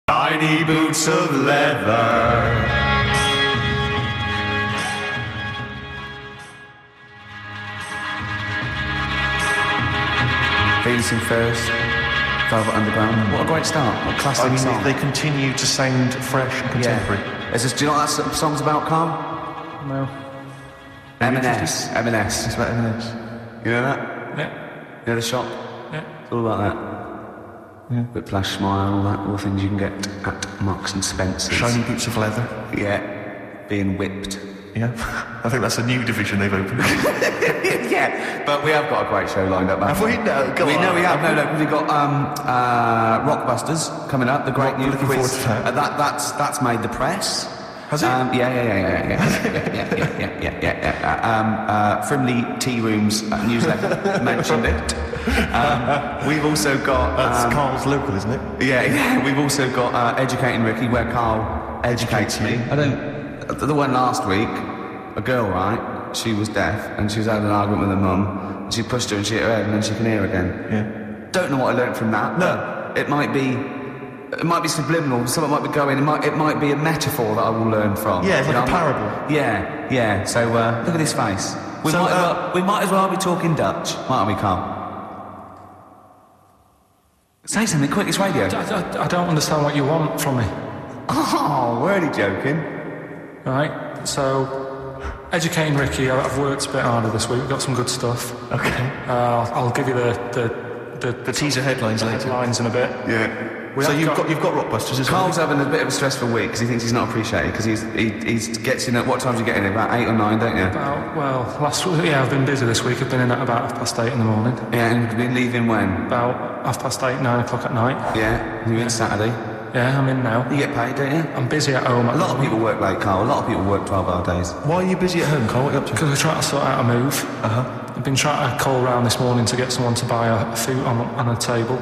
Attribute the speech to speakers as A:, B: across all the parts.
A: Tiny boots of leather.
B: Venusing first, Velvet Underground. What a great start! What a classic song.
A: They continue to sound fresh and contemporary.
B: Yeah. Do you know what that song's about, Carl?
A: No.
B: M&S.
A: It's about M&S.
B: You know that?
A: Yeah.
B: You know the shop?
A: Yeah.
B: It's all about that. Yeah. Whiplash Smile, all the things you can get at Marks and Spencer's.
A: Shiny boots of leather.
B: Yeah. Being whipped.
A: Yeah. I think that's a new division they've opened.
B: Yeah, but we have got a great show lined up.
A: Have we? No, go on.
B: No, we have. No, we've got Rockbusters coming up. The great new
A: looking
B: quiz.
A: forward to that.
B: That's made the press.
A: Has it?
B: Yeah. Frimley Tea Rooms newsletter mentioned it. We've also got...
A: That's Carl's local, isn't it?
B: Yeah. We've also got Educating Ricky, where Carl educates me. The one last week, a girl, right? She was deaf, and she was having an argument with her mum, and she pushed her and she hit her head, and then she can hear again.
A: Yeah.
B: Don't know what I learned from that.
A: No.
B: It might be subliminal, something might be going, it might be a metaphor that I will learn from.
A: Yeah, it's like a parable.
B: Yeah. So, look at his face. We might as well be talking Dutch, mightn't we, Carl? Say something quick, it's radio.
C: I don't understand what you want from me.
B: Oh, we're only joking.
C: Right, so, Educating Ricky, I've worked a bit harder this week, we've got some good stuff.
A: Okay.
C: I'll give you the
A: teaser headlines later.
C: Headlines in a bit.
A: Yeah. So you've got Rockbusters as well.
B: Carl's having a bit of a stressful week because he thinks he's not appreciated because he gets in at what times you get in about 8 or 9, don't you?
C: Last week, yeah, I've been busy this week. I've been in at about 8:30 in the morning.
B: Yeah, and you've been leaving when?
C: About 8:30, 9 o'clock at night.
B: Yeah, you're in Saturday.
C: Yeah, I'm in now.
B: You get paid, don't you?
C: I'm busy at home.
B: A lot of people work late, Carl. A lot of people work 12-hour days.
A: Why are you busy at home, Carl? What are you up to?
C: Because we're trying to sort out a move. I've been trying to call round this morning to get someone to buy a futon on a table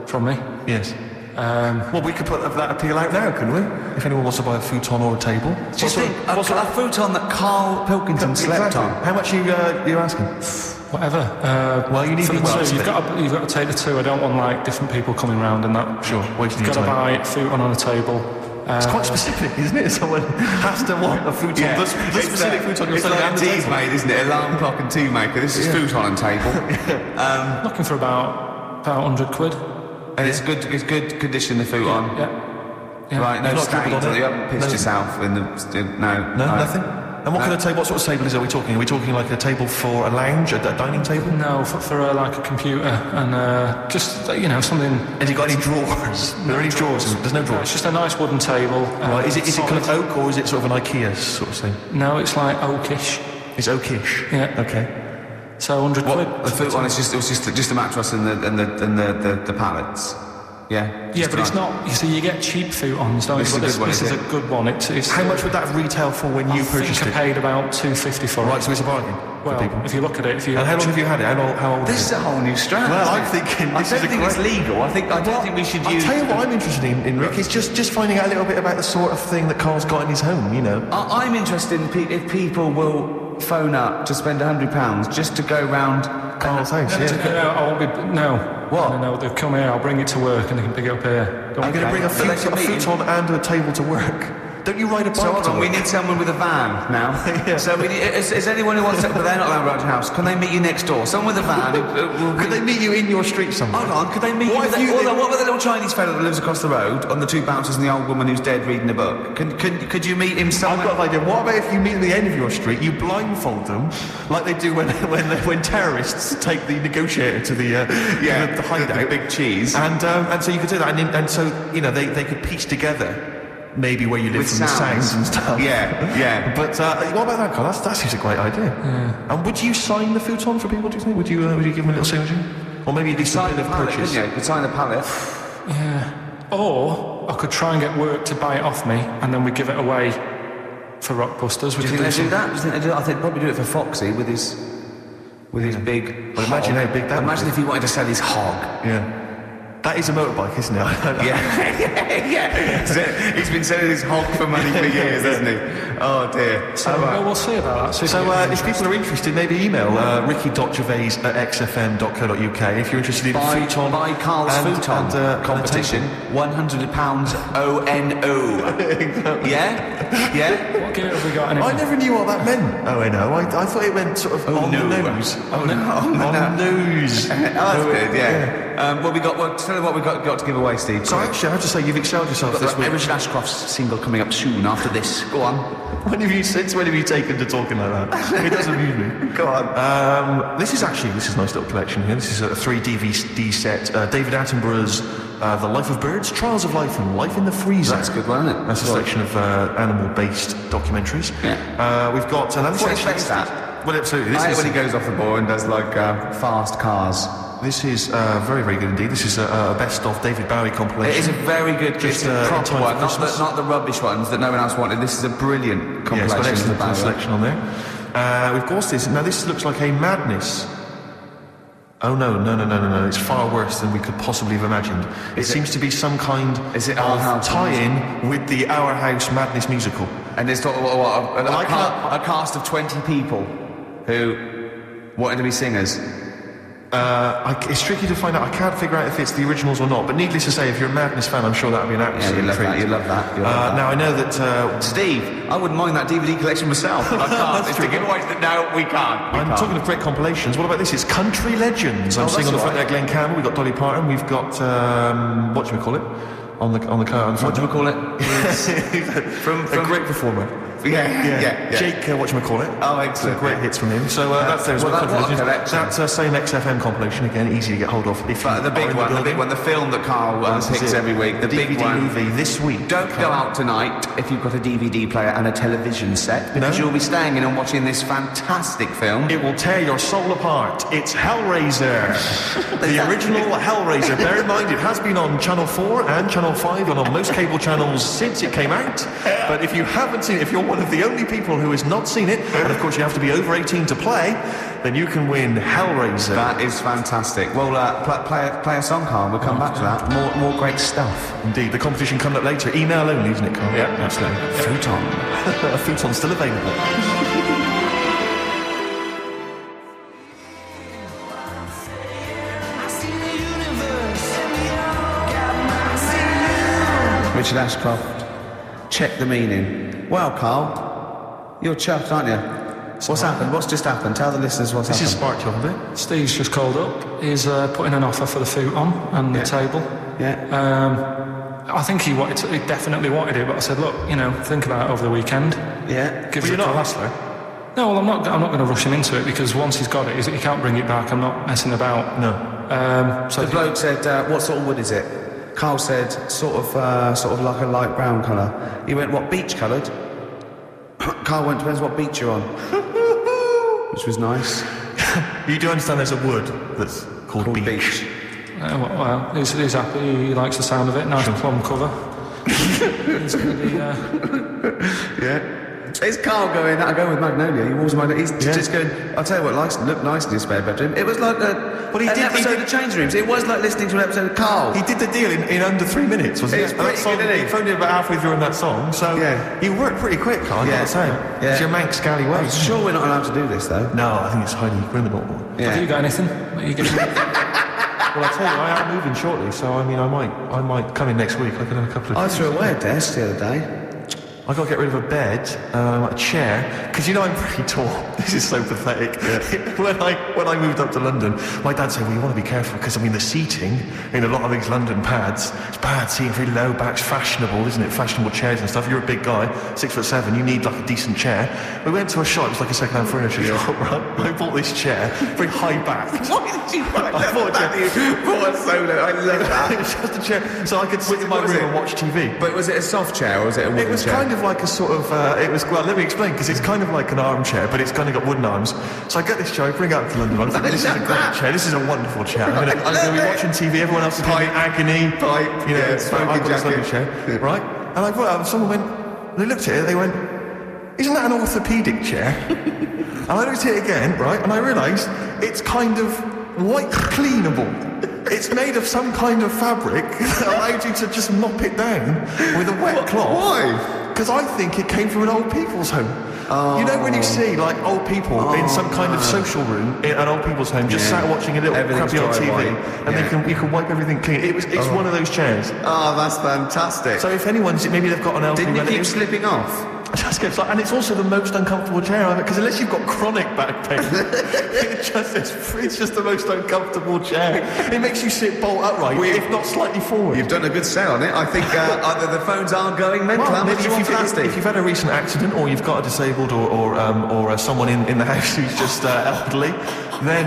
C: from me.
A: Yes. Well, we could put that appeal out now, couldn't we? If anyone wants to buy a futon or a table.
B: Do you think a futon that Karl Pilkington slept on?
A: How much are you asking?
C: Whatever.
A: Well, you need
C: for
A: to
C: the two. You've got to take the two. I don't want like different people coming round and that.
A: Sure.
C: You've got to buy a futon on a table.
A: It's quite specific, isn't it? Someone has to want a futon.
B: Yeah.
A: The specific futon you're
B: it's
A: selling
B: like
A: on
B: a
A: the
B: tea's
A: table.
B: made, isn't it? Alarm clock and tea maker. This is futon and table.
C: Looking for about 100 quid.
B: And it's good condition, the futon.
C: Yeah.
B: Right, no
A: You've not
B: stains.
A: dribbled on it?
B: You haven't pissed
A: No.
B: yourself in the... No,
A: Nothing? And what kind of table, what sort of table are we talking? Are we talking like a table for a lounge, a dining table?
C: No, for like a computer and just, something...
A: Has it got any drawers? Are there any drawers? There's no
C: No,
A: drawers.
C: it's just a nice wooden table.
A: Right, is it kind of oak or is it sort of an IKEA sort of thing?
C: No, it's like oakish.
A: It's oakish?
C: Yeah.
A: Okay.
C: So 100 quid.
B: The futon is just a mattress and the pallets. Yeah.
C: Yeah, but it's not. You see, you get cheap futons, don't you? But this is a good one. It's
A: How much would that retail for when you purchased
C: I
A: it?
C: paid about $2.50 for it.
A: Right, so it's a bargain for people.
C: If you look at it,
A: And how long have you had it? How old
B: This
A: is
B: is
A: it?
B: a whole new strand.
A: Well,
B: isn't
A: I'm
B: it?
A: thinking
B: I
A: this
B: don't
A: is a
B: think it's
A: great-
B: legal. I don't think we should
A: I'll
B: use...
A: tell you what I'm interested in, Rick, is just finding out a little bit about the sort of thing that Carl's got in his home, you know.
B: I'm interested in if people will phone up to spend £100 just to go round
A: Carl's house, yeah.
C: No, I won't be. No.
B: What?
C: No, they'll come here. I'll bring it to work, and they can pick it up here.
A: I'm going to bring a futon and a table to work. Don't you ride a bike
B: So hold
A: to
B: on, we
A: work?
B: need someone with a van now.
A: Yeah.
B: So we need, is anyone who wants to, but they're not allowed around your house, can they meet you next door? Someone with a van.
A: Could they meet you in your street somewhere?
B: Hold on, could they meet
A: What if
B: you?
A: you-
B: Hold on, what about the little Chinese fellow that lives across the road on the two bouncers and the old woman who's dead reading a book? Could you meet him
A: I've
B: somewhere?
A: got an idea. What about if you meet at the end of your street, you blindfold them, like they do when terrorists take the negotiator to the hideout,
B: the big cheese,
A: and so you could do that, and so they could piece together maybe where you live
B: with
A: from the sounds and stuff.
B: Yeah.
A: But what about that, Carl? That seems a great idea.
C: Yeah.
A: And would you sign the futon for people? Do you think? Would you give them a little signature, or maybe at least a
B: Sign
A: bit
B: the
A: of
B: pallet,
A: purchase?
B: couldn't you? You'd sign the pallet.
C: Yeah. Or I could try and get work to buy it off me, and then we give it away for Rockbusters.
B: Do you think they do that? Do you think they do that? I think they'd probably do it for Foxy with his big.
A: Well, imagine how big that would
B: Imagine
A: be.
B: if he wanted to sell his hog.
A: Yeah. That is a motorbike, isn't it?
B: yeah. He's been selling his hog for money for years, hasn't he? Oh dear.
C: So we'll see about that.
A: So if people are interested, maybe email ricky.gervais@xfm.co.uk if you're interested in futon.
B: Buy Karl's futon competition. £100 ONO.
A: Exactly.
B: Yeah?
C: What gear have we got?
A: I never knew what that meant. Oh, I know. I thought it meant sort of on the nose.
B: On the nose.
A: Oh,
B: that's good, yeah. Tell us what we've got to give away, Steve.
A: So actually, I have to say, you've excelled yourself this week.
B: Richard Ashcroft's single coming up soon after this. Go on.
A: When have you taken to talking like that? It does amuse me.
B: Go on.
A: This is a nice little collection here. This is a 3 DVD set. David Attenborough's The Life of Birds, Trials of Life and Life in the Freezer.
B: That's a good one, isn't it?
A: That's a selection of animal-based documentaries.
B: Yeah.
A: We've got another
B: What
A: section.
B: expects that?
A: Well, absolutely.
B: I hate when he goes off the board and does like fast cars.
A: This is very, very good indeed. This is a best of David Bowie compilation.
B: It is a very good,
A: Just,
B: proper
A: in time
B: one,
A: for
B: not the rubbish ones that no one else wanted. This is a brilliant compilation.
A: Yeah, it's got excellent
B: of
A: selection on there. We've got this. Now this looks like a madness. Oh no! It's far worse than we could possibly have imagined. It seems to be some kind of tie-in with the Our House Madness musical.
B: And there's a cast of 20 people who wanted to be singers.
A: It's tricky to find out. I can't figure out if it's the originals or not. But needless to say, if you're a Madness fan, I'm sure that would be an absolute treat.
B: You love that.
A: Now I know that
B: Steve, I wouldn't mind that DVD collection myself. I can't. It's to give away. No, we can't.
A: I'm talking of great compilations. What about this? It's Country Legends. I'm seeing on the front there Glenn Campbell. We've got Dolly Parton. We've got what do we call it? On the car.
B: What do we call it?
A: from a great performer.
B: Yeah.
A: Jake, whatchamacallit.
B: Oh, excellent.
A: Some great hits from him. So that's there as well. That's same XFM compilation, again, easy to get hold of. If
B: the big one, the film that Karl picks every week, the
A: DVD
B: big one.
A: movie this week.
B: Don't go out tonight if you've got a DVD player and a television set, because you'll be staying in and watching this fantastic film.
A: It will tear your soul apart. It's Hellraiser. The original Hellraiser. Bear in mind, it has been on Channel 4 and Channel 5 and on most cable channels since it came out. But if you haven't seen it, if you're one of the only people who has not seen it, and of course you have to be over 18 to play, then you can win Hellraiser.
B: That is fantastic. Well, play a song, Karl. We'll come back to that. More great stuff.
A: Indeed. The competition coming up later. Email only, isn't it, Karl?
B: Yeah,
A: absolutely.
B: Futon.
A: Futon's still available.
B: Richard Ashcroft. Check the meaning. Well, Karl, you're chuffed, aren't you? What's happened? What's just happened? Tell the listeners what's happened.
A: This is sparked you up a bit.
C: Steve's just called up. He's putting an offer for the futon and the table.
B: Yeah.
C: I think he definitely wanted it, but I said, look, think about it over the weekend.
B: Yeah.
C: Give
A: But you're
C: it a
A: not a
C: call.
A: hustler.
C: No, well, I'm not going to rush him into it, because once he's got it, he can't bring it back. I'm not messing about.
A: No.
B: So the bloke said, what sort of wood is it? Karl said, sort of like a light brown colour. He went, what, beach coloured? Karl went, depends what beach you're on. Which was nice.
A: You do understand there's a wood that's called beach.
C: Well, he's happy. He likes the sound of it. Nice plum cover. He's going to be...
B: Yeah. It's Karl going, I go with Magnolia. He walks he's just going, I'll tell you what, looked nice in his spare bedroom. It was like an episode of Change Rooms. It was like listening to an episode of Karl.
A: He did the deal in under 3 minutes, wasn't
B: It was pretty good, didn't he?
A: He phoned in about halfway through in that song, so you worked pretty quick, Karl, I've got to say.
B: Yeah.
A: It's your Manx scally way.
B: I'm sure we're not allowed to do this, though.
A: No, I think it's highly criminal.
B: Yeah.
C: Have you got anything that you giving me?
A: Well, I tell you, I am moving shortly, so I might come in next week. I could have a couple of...
B: I threw away a desk the other day.
A: I got to get rid of a bed, a chair, because I'm pretty tall. This is so pathetic. When I moved up to London, my dad said, well, you want to be careful, because the seating in a lot of these London pads, it's bad seating, very low backs, fashionable, isn't it? Fashionable chairs and stuff. You're a big guy, 6'7", you need like a decent chair. We went to a shop, it was like a second-hand furniture shop, right? I bought this chair, very high backed.
B: Why did you buy that? You bought a solo. I love that.
A: It was just a chair, so I could sit in my room and watch TV.
B: But was it a soft chair or was it a wooden chair?
A: It was kind of like a sort of, let me explain, because it's kind of like an armchair, but it's kind of got wooden arms. So I get this chair, I bring it out to London, I'm thinking, this is a great chair, this is a wonderful chair. I'm going to be watching TV, everyone else is going to be agony. So I've got this lovely chair, right? And I brought it out, and someone went, they looked at it, they went, isn't that an orthopaedic chair? And I looked at it again, right, and I realised it's kind of white cleanable. It's made of some kind of fabric that allowed you to just mop it down with a wet cloth.
B: Why?
A: Because I think it came from an old people's home.
B: Oh.
A: You know when you see like old people in some kind of social room in an old people's home, just sat watching a little crappy on TV, and you can wipe everything clean. It's one of those chairs.
B: Oh, that's fantastic.
A: So if anyone's, maybe they've got an elderly
B: Didn't you
A: relative.
B: keep slipping off?
A: Just gets like, and it's also the most uncomfortable chair I've because unless you've got chronic back pain, it's just the most uncomfortable chair. It makes you sit bolt upright, if not slightly forward.
B: You've done a good sell on it. I think either the phones are going mental.
A: Well, maybe
B: if
A: you've had a recent accident, or you've got a disabled, or someone in the house who's just elderly, then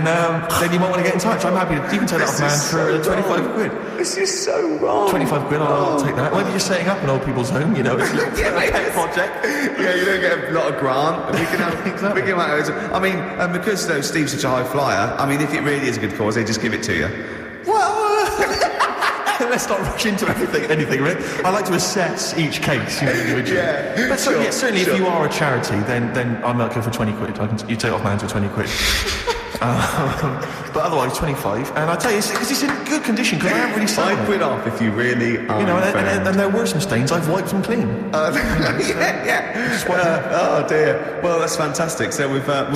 A: you might want to get in touch. I'm happy to. You can take that off, man, for 25 quid.
B: This is so wrong.
A: 25 quid, I'll take that. Maybe you're setting up an old people's home, you know, it's a little pet project.
B: Yeah, you don't get a lot of grant. We can have,
A: Exactly.
B: we can have, I mean, because Steve's such a high flyer, I mean, if it really is a good cause, they just give it to you.
A: Well, let's not rush into anything, right? I like to assess each case, individually.
B: Yeah,
A: But certainly,
B: sure.
A: if you are a charity, then I might go for 20 quid. You take off my hands for 20 quid. But otherwise, 25. And I tell you, because it's in good condition, because I haven't really seen it.
B: 5 quid off if you really are.
A: You know, and there were some stains. I've wiped them clean.
B: Oh dear. Well, that's fantastic. So we've
A: I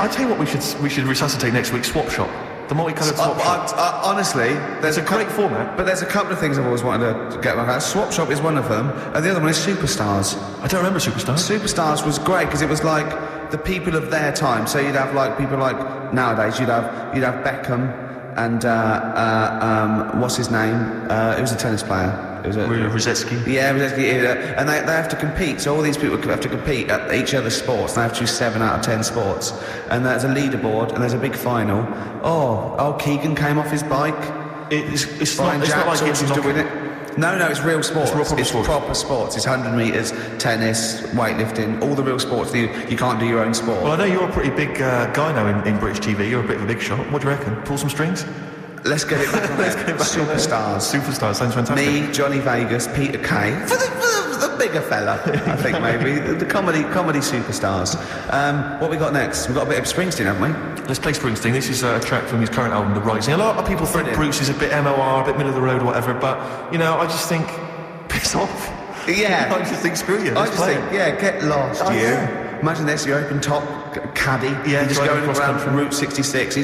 A: tell you what, we should resuscitate next week. Swap shop. The multicoloured swap shop.
B: honestly, there's
A: It's a great format.
B: But there's a couple of things I've always wanted to get back at. Swap Shop is one of them, and the other one is Superstars.
A: I don't remember Superstar.
B: Superstars was great because it was like the people of their time. So you'd have like people like nowadays. You'd have Beckham and what's his name? It was a tennis player. It was
A: Rosetsky.
B: Yeah, and they have to compete. So all these people have to compete at each other's sports. They have to choose 7 out of 10 sports, and there's a leaderboard and there's a big final. Oh, Keegan came off his bike.
A: It's
B: Brian
A: not
B: Jacks
A: like
B: was doing it. No, it's real sports.
A: It's
B: Proper sports. It's 100 metres, tennis, weightlifting, all the real sports. You can't do your own sport.
A: Well, I know you're a pretty big guy now in British TV. You're a bit of a big shot. What do you reckon? Pull some strings?
B: Let's get it back on there. Superstars.
A: Superstars, sounds fantastic.
B: Me, Johnny Vegas, Peter Kay. For the bigger fella, I think maybe. The comedy superstars. What we got next? We've got a bit of Springsteen, haven't we?
A: Let's play Springsteen. This is a track from his current album, The Rising. A lot of people think Bruce is a bit MOR, a bit middle of the road or whatever, but, you know, I just think, piss off.
B: Yeah.
A: I just think, screw you.
B: I just think, get lost, you.
A: Yeah.
B: Imagine this, you're open top caddy.
A: Yeah,
B: you're just
A: driving
B: going
A: across
B: around
A: country.
B: Route 66.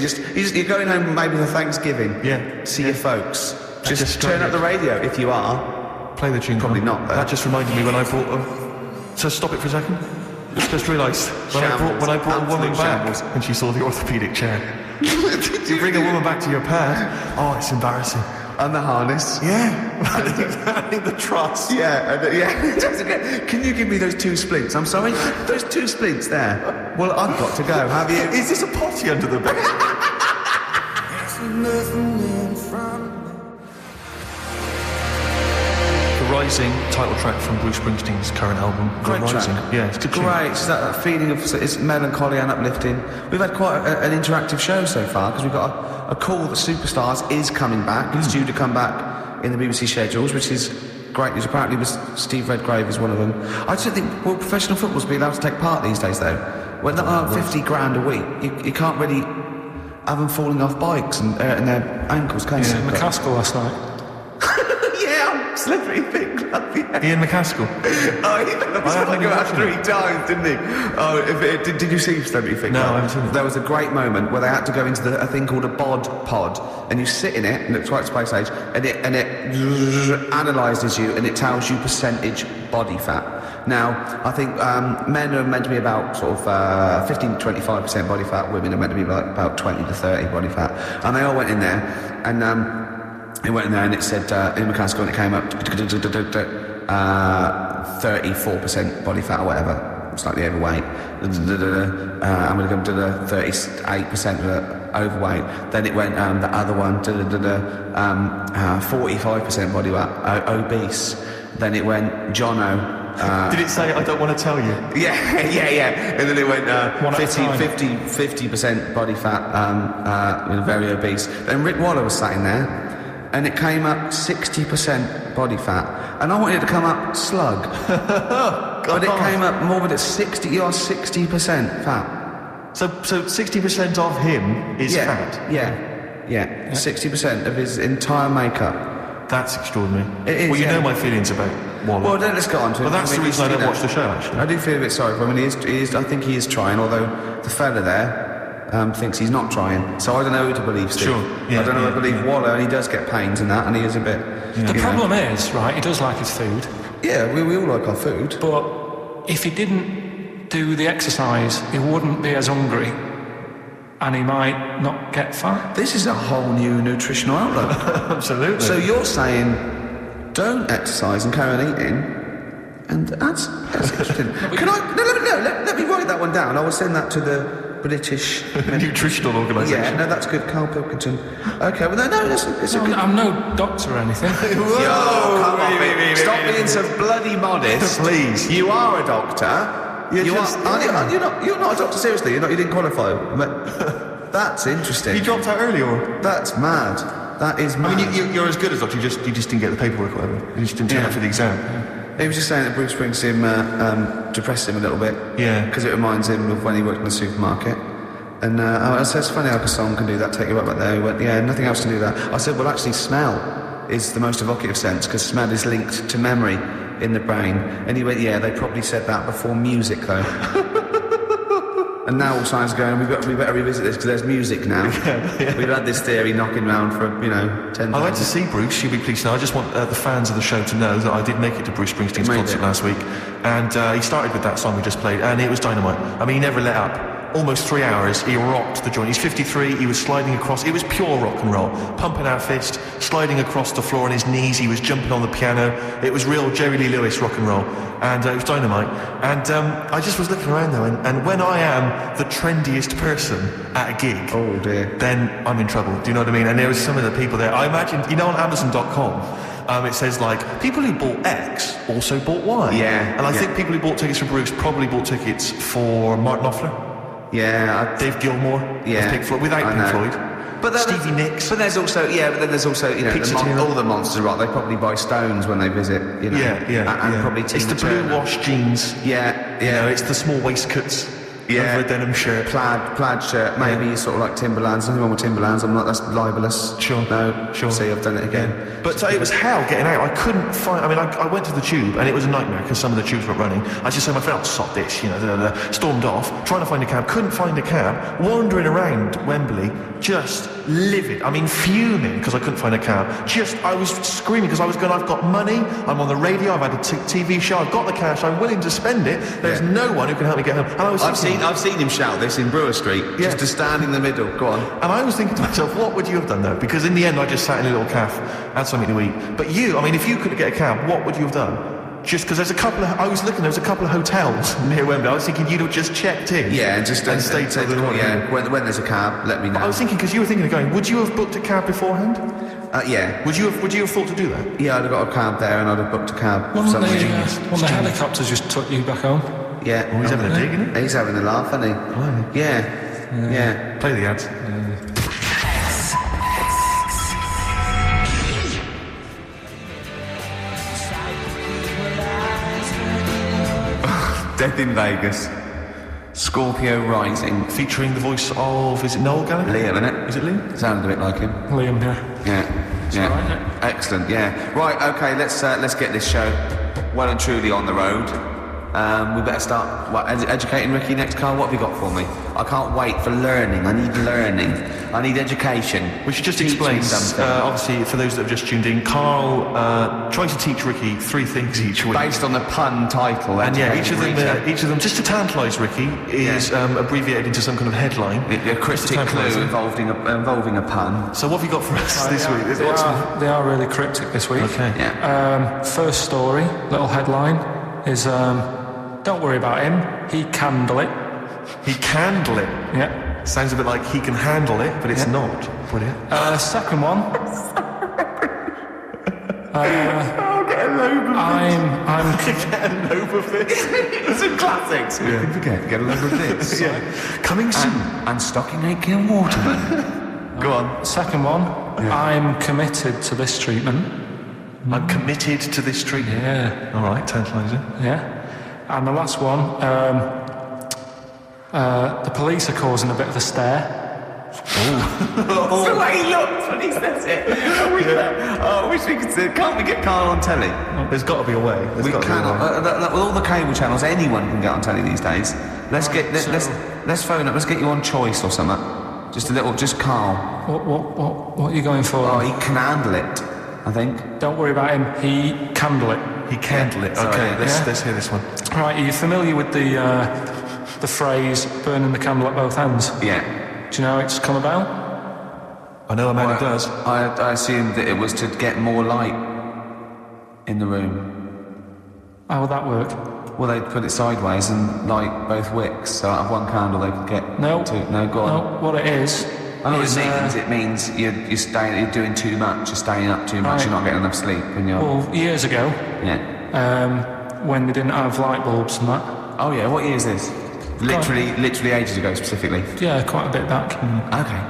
B: You're going home maybe for Thanksgiving.
A: Yeah.
B: See your folks.
A: just
B: Just
A: struck
B: turn up
A: me.
B: the radio if you are.
A: Play the tune.
B: Probably
A: Colin.
B: not, though.
A: That just reminded me when I brought So stop it for a second. Just realised when I brought a woman
B: Absolute
A: back
B: shambles.
A: and she saw the orthopaedic chair. You bring a woman back to your pad. Oh, it's embarrassing.
B: And the harness.
A: Yeah. I think the truss.
B: Yeah. Can you give me those 2 splints? I'm sorry? Those 2 splints there. Well, I've got to go. Have you?
A: Is this a potty under the bed? The Rising, title track from Bruce Springsteen's current album,
B: Great
A: The Rising.
B: track.
A: Yeah, it's a good tune.
B: Great. It's that feeling of it's melancholy and uplifting. We've had quite an interactive show so far because we've got a call that Superstars is coming back. It's due to come back in the BBC schedules, which is great news. Apparently, Steve Redgrave is one of them. I just don't think professional football's be allowed to take part these days, though. When they're on 50 grand a week, you can't really have them falling off bikes and their ankles, can you?
C: Yeah, McCaskill last night.
B: Yeah, slippery big club. Yeah.
A: Ian McCaskill.
B: Oh, he let go out 3 times, didn't he? Oh, did you see Slippery Thick?
A: No, I haven't seen it.
B: There was a great moment where they had to go into a thing called a bod pod, and you sit in it, and it's quite space age, and it analyses you, and it tells you percentage body fat. Now, I think men are meant to be about sort of 15 to 25% body fat. Women are meant to be about 20 to 30 body fat. And they all went in there, and it went in there, and it said in McCaskill, and it came up 34% body fat or whatever, slightly overweight. I'm going to go to the 38% overweight. Then it went the other one, 45% body fat, obese. Then it went Jono.
A: Did it say, I don't want to tell you?
B: Yeah. And then it went 50% body fat, very obese. Then Rick Waller was sat in there, and it came up 60% body fat. And I wanted it to come up slug. But it came up more than 60, you're 60% fat.
A: So 60% of him is fat?
B: Yeah. Yeah, 60% of his entire makeup.
A: That's extraordinary.
B: It is,
A: well, you
B: yeah.
A: know my feelings about Waller.
B: Well, then let's get on to it.
A: But that's the reason I don't
B: you know,
A: watch the show, actually.
B: I do feel a bit sorry for him, and I think he is trying, although the fella there thinks he's not trying. So I don't know who to believe, Steve.
A: Sure. Yeah,
B: I don't know who to believe Waller, and he does get pains and that, and he is a bit...
C: The problem is, right, he does like his food.
B: Yeah, we all like our food.
C: But if he didn't do the exercise, he wouldn't be as hungry. And he might not get fat.
B: This is a whole new nutritional outlook.
A: Absolutely.
B: So you're saying, don't exercise and carry on eating, and that's interesting. Let me write that one down. I will send that to the British
A: Nutritional Organisation.
B: Yeah, no, that's good. Karl Pilkington. Okay, well, no, it's a good...
C: I'm no doctor or anything.
B: Whoa, come on, stop being so bloody modest.
A: Please.
B: You are a doctor. You're not a doctor, seriously. You didn't qualify. That's interesting.
A: You dropped out early, or?
B: That's mad. That is mad.
A: I mean, you're as good as doctor, you just didn't get the paperwork or whatever. You just didn't turn up for the exam.
B: He was just saying that Bruce Springsteen depressed him a little bit.
A: Yeah.
B: Because it reminds him of when he worked in the supermarket. And I said, it's funny how a song can do that, take you right back there. He went, yeah, nothing else can do that. I said, well, actually, smell is the most evocative sense, because smell is linked to memory in the brain. And he went, yeah, they probably said that before music, though. And now all science are going, we better revisit this, because there's music now. Yeah. We've had this theory knocking around for, 10
A: I went to see Bruce, you'll be pleased to know. I just want the fans of the show to know that I did make it to Bruce Springsteen's concert last week. And he started with that song we just played, and it was dynamite. I mean, he never let up. Almost 3 hours, he rocked the joint. He's 53, he was sliding across, it was pure rock and roll. Pumping our fist, sliding across the floor on his knees, he was jumping on the piano. It was real Jerry Lee Lewis rock and roll. And it was dynamite. And I just was looking around though, and when I am the trendiest person at a gig,
B: oh dear,
A: then I'm in trouble, do you know what I mean? And there was some of the people there, I imagine, on Amazon.com, it says like, people who bought X also bought Y.
B: Yeah.
A: And I think people who bought tickets for Bruce probably bought tickets for Martin Knopfler.
B: Yeah,
A: Dave Gilmour, Pink Floyd, without Pink Floyd. But Stevie Nicks.
B: But there's also, all the monsters of rock. They probably buy Stones when they visit, and probably
A: it's the blue wash jeans.
B: Yeah.
A: It's the small waistcoats. Over a denim shirt.
B: Plaid shirt. Maybe sort of like Timberlands. Nothing wrong with Timberlands. I'm not. That's libelous.
A: Sure.
B: No. Sure. See, I've done it again.
A: Yeah. But it was hell getting out. I couldn't find. I mean, I went to the Tube and it was a nightmare because some of the tubes weren't running. I just said to my friend, "Sod this," stormed off, trying to find a cab. Couldn't find a cab. Wandering around Wembley, just livid. I mean, fuming because I couldn't find a cab. I was screaming because I was going. I've got money. I'm on the radio. I've had a TV show. I've got the cash. I'm willing to spend it. There's no one who can help me get home. And I was
B: I've seen him shout this in Brewer Street, just to stand in the middle. Go on.
A: And I was thinking to myself, what would you have done though? Because in the end, I just sat in a little cafe, had something to eat. But if you couldn't get a cab, what would you have done? Just because there was a couple of hotels near Wembley. I was thinking you'd have just checked in.
B: Yeah, and stayed till the morning. Yeah, when there's a cab, let me know.
A: But I was thinking, because you were thinking of going, would you have booked a cab beforehand?
B: Yeah.
A: Would you have thought to do that?
B: Yeah, I'd have got a cab there and I'd have booked a cab.
C: One of the helicopters just took you back home.
B: Yeah.
A: Well, he's having a dig, isn't he?
B: He's having a laugh, isn't he? Oh, yeah.
A: Play the ads.
B: Death in Vegas. Scorpio Rising.
A: Featuring the voice of, is it Noel Gallagher?
B: Liam, innit?
A: Is it Liam?
B: Sounded a bit like him.
C: Liam, yeah.
B: Yeah.
C: Right,
B: excellent, yeah. Right, okay, let's get this show well and truly on the road. We better start educating Ricky next, Carl. What have you got for me? I can't wait for learning. I need learning. I need education.
A: We should just explain something. Obviously, for those that have just tuned in, Carl tries to teach Ricky 3 things each week.
B: Based on the pun title.
A: And each of them, just to tantalise Ricky, is abbreviated into some kind of headline.
B: A cryptic clue involving a pun.
A: So what have you got for us this week?
C: They are really cryptic this week.
A: Okay.
B: Yeah.
C: First story, little headline, is don't worry about him, he can handle it.
A: He can handle it?
C: Yeah.
A: Sounds a bit like he can handle it, but it's not. Brilliant.
C: Second one.
B: Get a load of
C: I'm
A: Get a load of this.
B: Some classics.
A: Yeah.
B: Don't forget, get a load of this.
A: Coming soon.
B: And stocking 8 Kill Waterman.
A: Go on.
C: Second one. Yeah. I'm committed to this treatment.
A: I'm committed to this treatment.
C: Yeah.
A: All right, tantalising.
C: Yeah. And the last one, the police are causing a bit of a stir.
B: That's the way he looks when he says it. I wish we could see it. Can't we get Karl on telly?
A: There's got to be a way.
B: We cannot. With all the cable channels, anyone can get on telly these days. Let's phone up. Let's get you on Choice or something. Just Karl.
C: What are you going for?
B: Oh, he can handle it, I think.
C: Don't worry about him. He can handle it.
A: He can handle it. Okay, let's hear this one.
C: Right, are you familiar with the phrase "burning the candle at both ends"?
B: Yeah.
C: Do you know how it's come about?
A: I know a man who does.
B: I assumed that it was to get more light in the room.
C: How would that work?
B: Well, they'd put it sideways and light both wicks, so out of one candle they could get two. No, go on.
C: No, what it is...
B: I know what it means. You're doing too much, you're staying up too much, You're not getting enough sleep.
C: Well, years ago, when they didn't have light bulbs and that...
B: Oh yeah, what year is this? Literally ages ago, specifically?
C: Yeah, quite a bit back.
B: Okay.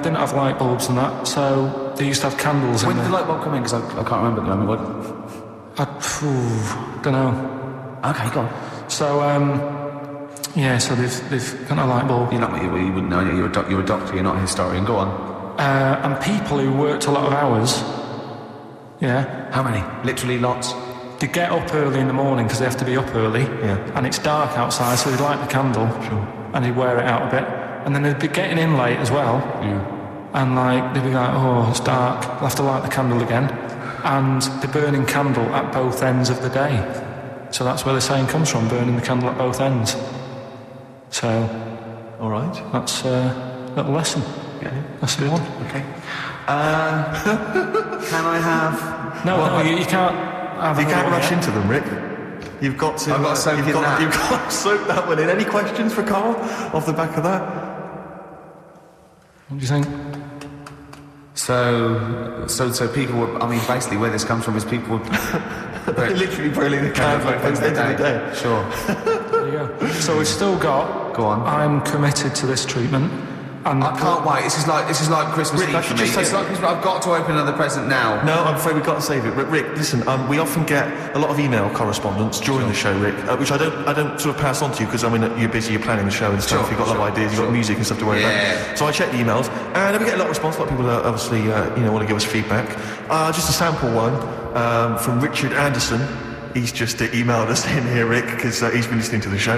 C: Didn't have light bulbs and that, so they used to have candles
B: When
C: in
B: did
C: there.
B: the light bulb come in? Because I can't remember at the moment.
C: Don't know.
B: Okay, go on.
C: So, so they've got a light bulb.
B: You wouldn't know. You're a doctor. You're not a historian. Go on.
C: And people who worked a lot of hours. Yeah.
B: How many? Literally lots.
C: They get up early in the morning because they have to be up early.
A: Yeah.
C: And it's dark outside, so they'd light the candle.
A: Sure.
C: And they'd wear it out a bit. And then they'd be getting in late as well.
B: Yeah.
C: And they'd be like, oh, it's dark. We'll have to light the candle again. And they're burning candle at both ends of the day. So that's where the saying comes from, burning the candle at both ends. So,
A: all right,
C: that's a little lesson.
B: Yeah,
C: that's the one.
B: Okay. Can I have?
C: No, you can't.
A: You can't rush into them, Rick. You've got to.
B: I've got to soak in that.
A: You've got to soak that one in. Any questions for Karl off the back of that?
C: What do you think?
B: So people would. I mean, basically, where this comes from is people would.
A: Literally burning the candle at the end of the day.
B: Sure.
C: There you go. So we've still got.
B: Go on.
C: I'm committed to this treatment. And
B: I can't wait. This is like Christmas Eve for me. It's like I've got to open another present now.
A: No, I'm afraid we've got to save it. Rick, listen. We often get a lot of email correspondence during the show, Rick, which I don't sort of pass on to you because I mean you're busy, you're planning the show and stuff. You've got a lot of ideas, you've got music and stuff to worry about. So I check the emails, and we get a lot of response. A lot of people obviously want to give us feedback. Just a sample one from Richard Anderson. He's just emailed us in here, Rick, because he's been listening to the show.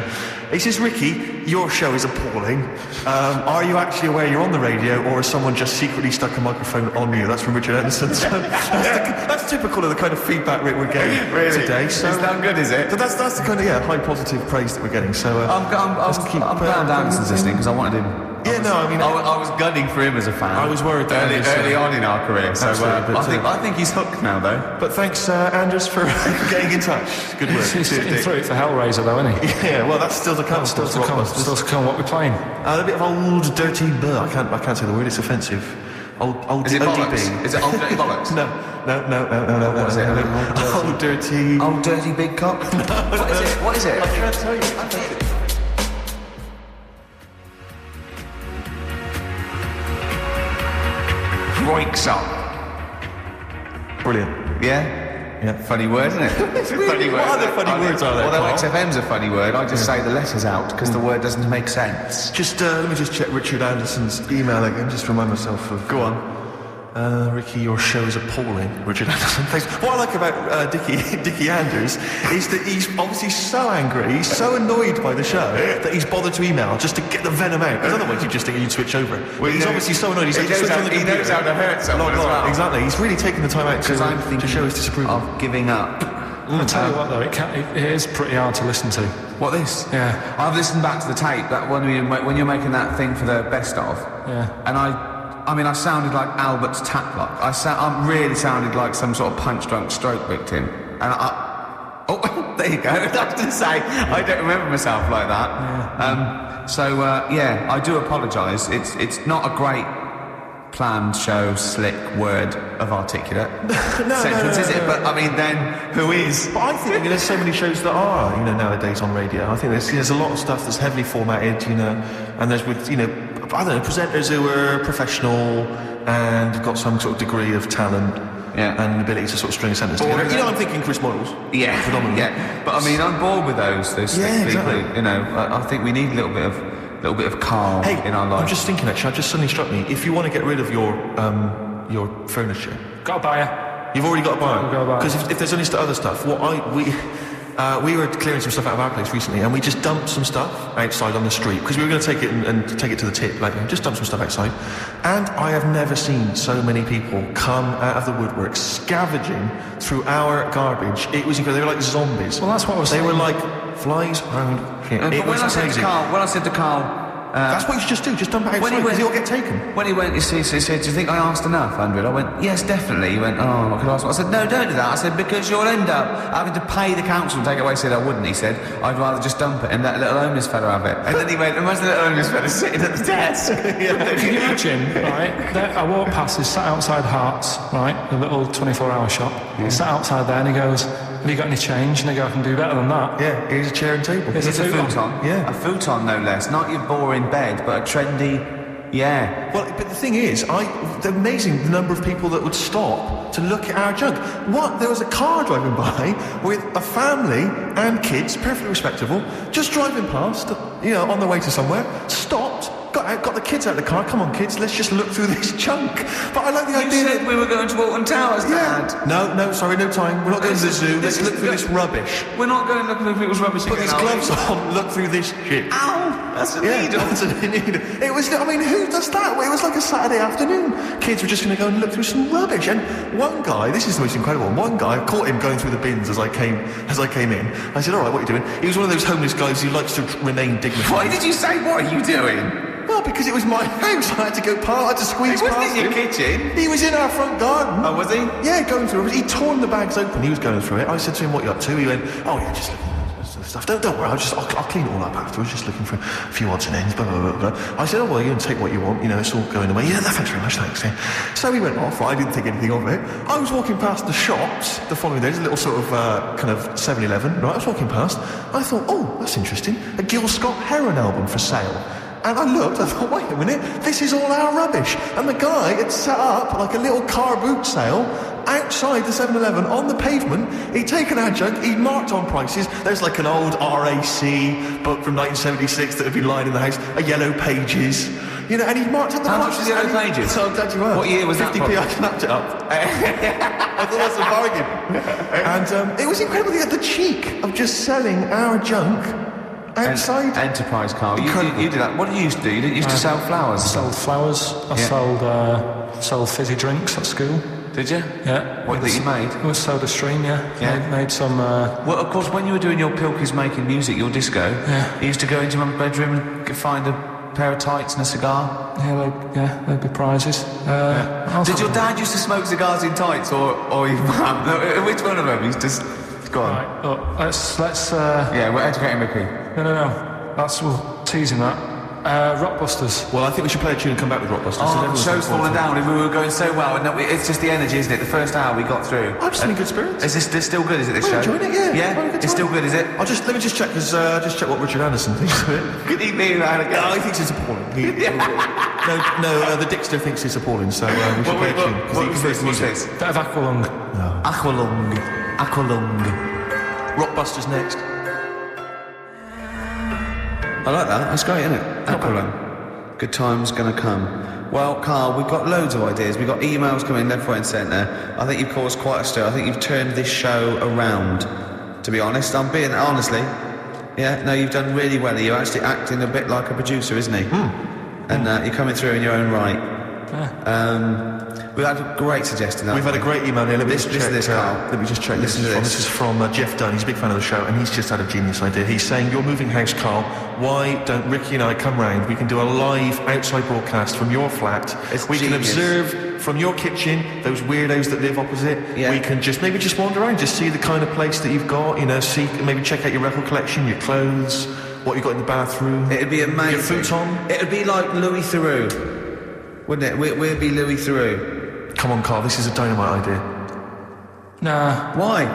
A: He says, Ricky, your show is appalling. Are you actually aware you're on the radio, or has someone just secretly stuck a microphone on you? That's from Richard Anderson. So that's typical of the kind of feedback, Rick, we're getting today. So
B: it's not good, is it?
A: But that's the kind of high positive praise that we're getting. So
B: I'm glad Anderson's listening because I wanted him.
A: Yeah,
B: I was gunning for him as a fan.
A: I was worried that
B: early on in our career. So I think he's hooked now, though.
A: But thanks, Anders, for getting in touch. Good work.
C: He's sitting through it for Hellraiser, though, isn't he?
A: Yeah, well, that's still to come.
C: Still to come. What we're playing?
A: A bit of old dirty. I can't say the word. It's offensive. Old
B: is it
A: ODB.
B: Bollocks? Is it old dirty bollocks?
A: No. What is it? Old dirty.
B: Old dirty big cock. What is it?
A: I can't tell you.
B: Roiks up.
A: Brilliant.
B: Yeah? Funny word, isn't it? It's a funny word.
A: What other funny words are there?
B: Although XFM's a funny word, I just say the letters out because the word doesn't make sense.
A: Just let me just check Richard Anderson's email again, just remind myself of.
B: Go on.
A: Ricky, your show is appalling. Richard Anderson. Thanks. What I like about Dickie Anders is that he's obviously so angry, he's so annoyed by the show that he's bothered to email just to get the venom out. Because otherwise you'd switch over. Well, he's obviously so annoyed. He knows
B: how to hurt someone as well.
A: Exactly. He's really taking the time out to show his disapproval.
B: Of giving up.
C: I'll tell you what, though, it is pretty hard to listen to.
B: What, this?
C: Yeah.
B: I've listened back to the tape that when you're making that thing for the best of.
C: Yeah.
B: And I sounded like Albert's Taplock. I really sounded like some sort of punch-drunk stroke victim. And there you go. I was to say, I don't remember myself like that.
C: Yeah.
B: I do apologise. It's not a great planned show, slick word of articulate sentence, is it? But I mean, then who is?
A: But I think there's so many shows that are, nowadays on radio. I think there's a lot of stuff that's heavily formatted, and there's with, I don't know, presenters who are professional and got some sort of degree of talent and ability to sort of string a sentence together. I'm thinking Chris Moyles.
B: Yeah,
A: predominantly.
B: Yeah, but I mean, I'm bored with those slick people.
A: Exactly.
B: I think we need a little bit of little bit of Karl in our life.
A: I'm just thinking actually, just suddenly struck me, if you want to get rid of your furniture...
C: Got a buyer.
A: You've already got a buyer?
C: Got a buyer.
A: Because if there's only other stuff, we were clearing some stuff out of our place recently, and we just dumped some stuff outside on the street because we were going to take it and take it to the tip, like just dump some stuff outside. And I have never seen so many people come out of the woodwork scavenging through our garbage. It was incredible. They were like zombies.
C: Well, that's what I was saying.
A: They were like flies around here. It was crazy.
B: When I said to Karl,
A: that's what you should just do. Just dump it outside because it'll get taken.
B: When he went, he said, "Do you think I asked enough, 100?" I went, "Yes, definitely." He went, "Oh, I could ask." I said, "No, don't do that." I said, "Because you'll end up having to pay the council to take it away." He said, "I wouldn't." He said, "I'd rather just dump it and let a little homeless fella have it." And then he went, "Imagine the little homeless fella sitting at the desk."
C: Can you imagine, right? I walk past, he's sat outside Hearts, right? The little 24-hour shop.
B: Yeah.
C: He's sat outside there and he goes, "Have you got any change?" And they go, "I can do better than that."
A: Yeah, here's a chair and table.
C: Here's
B: It's a futon.
A: Yeah.
B: A futon, no less. Not your boring bed, but a trendy... Yeah.
A: Well, but the thing is, the amazing number of people that would stop to look at our junk. What? There was a car driving by with a family and kids, perfectly respectable, just driving past, on their way to somewhere, stopped, got out, got the kids out of the car. "Come on, kids, let's just look through this junk." But I like the idea.
B: You said we were going to Alton Towers, Dad.
A: No, sorry, no time. We're not going to the zoo. Let's look through this rubbish.
B: We're not going looking through people's rubbish.
A: Put these gloves on, look through this shit.
B: Ow! That's a needle.
A: That's a needle. It was, who does that? It was like a Saturday afternoon. Kids were just going to go and look through some rubbish. And one guy, this is the most incredible one, one guy, I caught him going through the bins as I came in. I said, "All right, what are you doing?" He was one of those homeless guys who likes to remain dignified.
B: Why did you say, "What are you doing"?
A: Well, because it was my house. I had to go past, I had to squeeze
B: He wasn't
A: past
B: in your
A: him.
B: kitchen.
A: He was in our front garden.
B: Oh, was he?
A: Yeah, going through it. He'd torn the bags open. He was going through it. I said to him, "What are you up to?" He went, "Oh, yeah, just looking at stuff. Don't worry, I'll clean it all up afterwards. Just looking for a few odds and ends, blah, blah, blah, blah." I said, "Oh, well, you can take what you want. It's all going away." "Yeah, thanks very much, thanks." Yeah. So he went off. I didn't think anything of it. I was walking past the shops the following day. There's a little sort of kind of 7-Eleven. Right, I was walking past. I thought, "Oh, that's interesting. A Gil Scott Heron album for sale." And I looked, I thought, wait a minute, this is all our rubbish. And the guy had set up like a little car boot sale outside the 7-Eleven on the pavement. He'd taken our junk, he'd marked on prices. There's like an old RAC book from 1976 that had been lying in the house, a Yellow Pages. And he'd marked up the
B: How
A: prices.
B: much was Yellow Pages?
A: So glad you were.
B: What year was that
A: 50p,
B: from?
A: I snapped it up. I thought that's a bargain. And it was incredible, he had the cheek of just selling our junk outside.
B: Enterprise, Karl. You did that. What did you used to do? You didn't used to sell flowers?
C: I sold flowers. I sold fizzy drinks at school.
B: Did you?
C: Yeah.
B: What that you made?
C: It was Soda Stream, yeah. Made some...
B: Well, of course, when you were doing your Pilkies making music, your disco, you used to go into Mum's bedroom and find a pair of tights and a cigar.
C: They'd be prizes.
B: Did your dad used to smoke cigars in tights, or your mum? Which one of them? He's just... Go on.
C: Right, look, let's...
B: Yeah, we're educating Ricky.
C: No. We're teasing that. Rockbusters.
A: Well, I think we should play a tune and come back with Rockbusters.
B: Oh, the show's fallen down and we were going so well. And it's just the energy, isn't it? The first hour we got through.
A: I'm just in good spirits.
B: Is this still good, is it, this show?
A: Enjoying it, yeah.
B: Yeah? It's still good, is it?
A: Let me just check, just check what Richard Anderson thinks of it.
B: Could he be around again?
A: No, he thinks it's appalling. The Dixter thinks it's appalling, so we should play a tune.
B: What's this?
C: Bit of Aqualung.
A: No. Aqualung. Rockbusters next.
B: I like that. That's great, isn't it? Aqualung. Good time's gonna come. Well, Karl, we've got loads of ideas. We've got emails coming left, right and centre. I think you've caused quite a stir. I think you've turned this show around, to be honest. Honestly. Yeah, no, you've done really well. You're actually acting a bit like a producer, isn't he? And you're coming through in your own right. We've had a great suggestion.
A: We've had a great email here. Let me
B: Karl.
A: Let me just check. This is from Jeff Dunn. He's a big fan of the show, and he's just had a genius idea. He's saying, "You're moving house, Karl. Why don't Ricky and I come round? We can do a live outside broadcast from your flat. We can observe from your kitchen those weirdos that live opposite.
B: Yeah.
A: We can just wander around, just see the kind of place that you've got. See, maybe check out your record collection, your clothes, what you've got in the bathroom.
B: It'd be amazing.
A: Your futon.
B: It'd be like Louis Theroux, wouldn't it? We'd be Louis Theroux.
A: Come on, Karl. This is a dynamite idea.
C: Nah.
B: Why?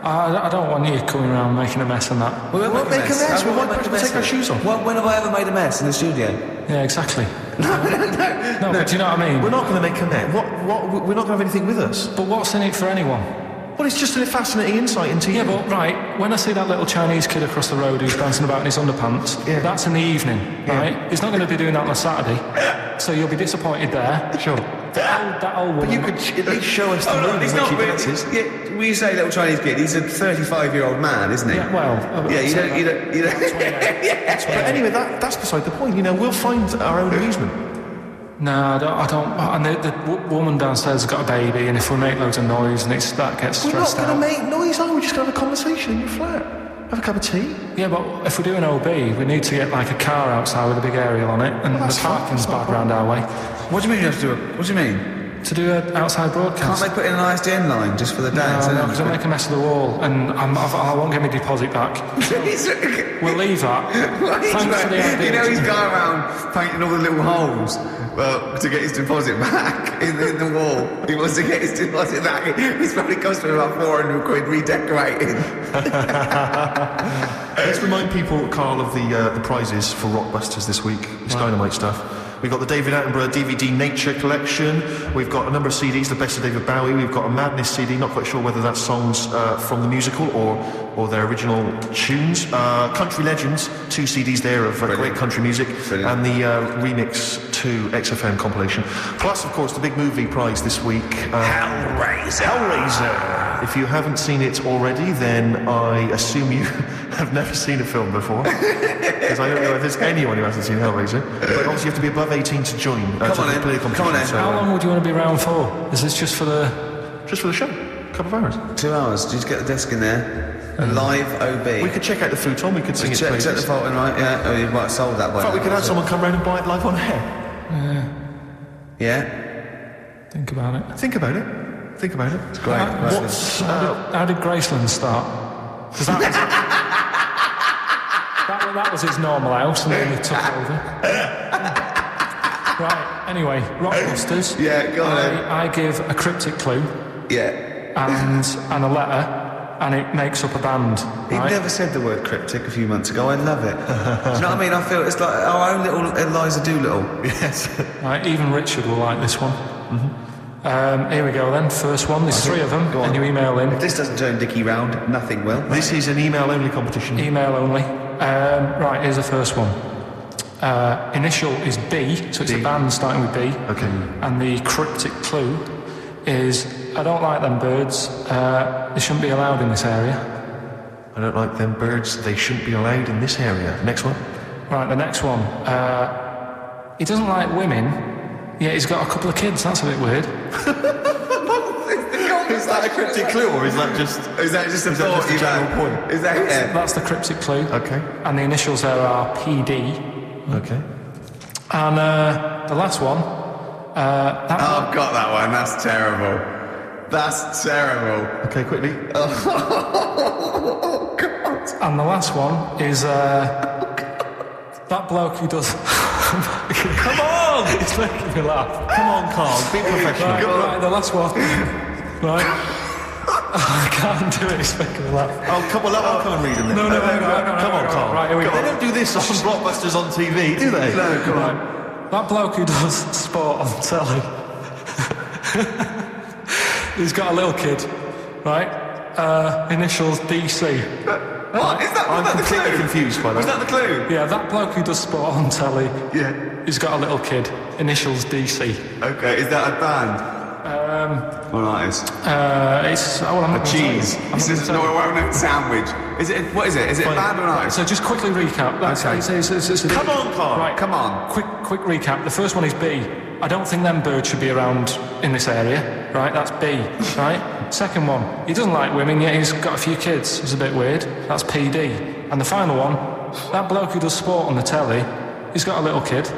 C: I don't want you coming around making a mess and that.
B: We won't make a mess.
A: We won't take our shoes off.
B: When have I ever made a mess in the studio?
C: Yeah, exactly. No, but do you know what I mean?
A: We're not going to make a mess. We're not going to have anything with us.
C: But what's in it for anyone?
A: Well, it's just a fascinating insight into you.
C: Yeah, but right, when I see that little Chinese kid across the road who's dancing about in his underpants, that's in the evening, right? He's not going to be doing that on a Saturday, so you'll be disappointed there.
A: Sure.
C: That old woman...
A: But you could at least show us the room in which he dances.
B: Yeah, when you say little Chinese kid, he's a 35-year-old man, isn't he?
C: Yeah, well...
B: Yeah, you don't...
A: But anyway, that's beside the point. You know, we'll find our own amusement.
C: No, I don't. And the woman downstairs has got a baby, and if we make loads of noise and that gets stressed out...
A: We're not going to make noise, are we? We're just going to have a conversation in your flat. Have a cup of tea.
C: Yeah, but if we're doing OB, we need to get like a car outside with a big aerial on it, and the parking's bad round our way.
B: What do you mean you have to do it? What do you mean?
C: To do an outside broadcast.
B: Can't they put in an ISDN line just for the dance?
C: No, because I'll make a mess of the wall, and I won't get my deposit back. So we'll leave that. Thanks for the idea.
B: You know he's going around painting all the little holes to get his deposit back in the wall. He wants to get his deposit back. It's probably cost him about 400 quid redecorating.
A: Let's remind people, Carl, of the prizes for Rockbusters this week. It's Dynamite stuff. We've got the David Attenborough DVD Nature Collection. We've got a number of CDs, the best of David Bowie. We've got a Madness CD, not quite sure whether that's songs from the musical or their original tunes. Country Legends, 2 CDs there of great country music.
B: Brilliant.
A: And the remix to XFM compilation. Plus, of course, the big movie prize this week. Hellraiser. If you haven't seen it already, then I assume you have never seen a film before. Because I don't know if there's anyone who hasn't seen Hellraiser. But obviously you have to be above 18 to join.
B: Come on in.
A: So,
C: How long would you want to be around for? Is this just for the...
A: Just for the show. A couple of hours.
B: 2 hours. Did you just get the desk in there? A live OB.
A: We could check out the futon, we could sing it.
B: Check the fault in, right? Yeah. Oh, you might have sold that by
A: In fact,
B: now,
A: we could have
B: so.
A: someone come round and buy it live on air.
B: Yeah?
C: Think about it.
A: Think about it. It's
B: great.
C: How did Graceland start? Because that was his normal house, and then he took over. Right, anyway, Rockbusters.
B: Yeah, go on then.
C: I give a cryptic clue.
B: Yeah.
C: And a letter, and it makes up a band.
B: He
C: Right?
B: never said the word cryptic a few months ago. I love it. Do you know what I mean? I feel it's like our own little Eliza Doolittle.
A: Yes.
C: Right, even Richard will like this one. Here we go then. First one. There's 3 of them, and you email in.
B: If this doesn't turn Dickie round, nothing will.
A: This is an email-only competition.
C: Email only. Right, here's the first one. Initial is B, so it's a band starting with B.
A: Okay.
C: And the cryptic clue is, I don't like them birds. They shouldn't be allowed in this area.
A: I don't like them birds. They shouldn't be allowed in this area. Next one.
C: Right, the next one. He doesn't like women. Yeah, he's got a couple of kids. That's a bit weird.
A: Is that a cryptic clue, or is that just
B: a thought you
A: general point?
B: Is that it?
C: That's the cryptic clue.
A: Okay.
C: And the initials there are PD.
A: Okay.
C: And the last one.
B: I've got that one. That's terrible. That's terrible.
A: Okay, quickly.
B: Oh, God.
C: And the last one is that bloke who does.
A: Come on!
C: It's making me laugh.
A: Come on, Carl. Be professional.
C: Right, the last one. Right. I can't do it. It's making me laugh.
A: Oh, come on, I'll come and read them then.
C: No.
A: Come on, Carl.
C: Right, here we go.
A: They don't do this on Blockbusters on TV, do they?
B: No, come on.
C: Right. That bloke who does sport on telly. He's got a little kid, right? Initials DC.
B: What?
A: I'm completely confused by that.
B: Was that the clue?
C: Yeah, that bloke who does sport on telly.
B: Yeah.
C: He's got a little kid. Initials DC.
B: Okay, is that a band? Or an artist?
C: It's I'm not
B: A cheese. This is not a well-known sandwich. Is it? What is it? Is it a band or an artist?
C: So just quickly recap.
B: Okay.
A: Come on, Carl.
C: Right,
B: Come on.
C: Quick recap. The first one is B. I don't think them birds should be around in this area. Right, that's B. Right. Second one. He doesn't like women, yet he's got a few kids. It's a bit weird. That's PD. And the final one. That bloke who does sport on the telly. He's got a little kid.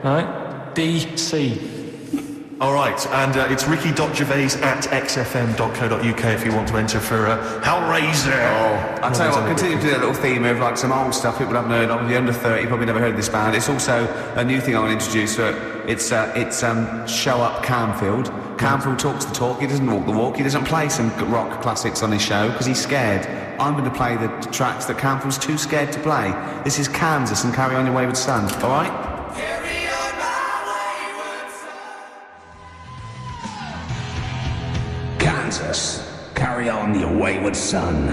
C: Right. DC.
A: All right, and it's ricky.gervais@xfm.co.uk if you want to enter for Hellraiser.
B: Oh, I'll tell you what, continue to do that little theme of like some old stuff people haven't heard of. The under 30 probably never heard of this band. It's also a new thing I want to introduce. It's Show Up Camfield. Camfield talks the talk, he doesn't walk the walk. He doesn't play some rock classics on his show because he's scared. I'm going to play the tracks that Camfield's too scared to play. This is Kansas and Carry On Your Wayward Son, all right?
D: Carry on, you wayward son.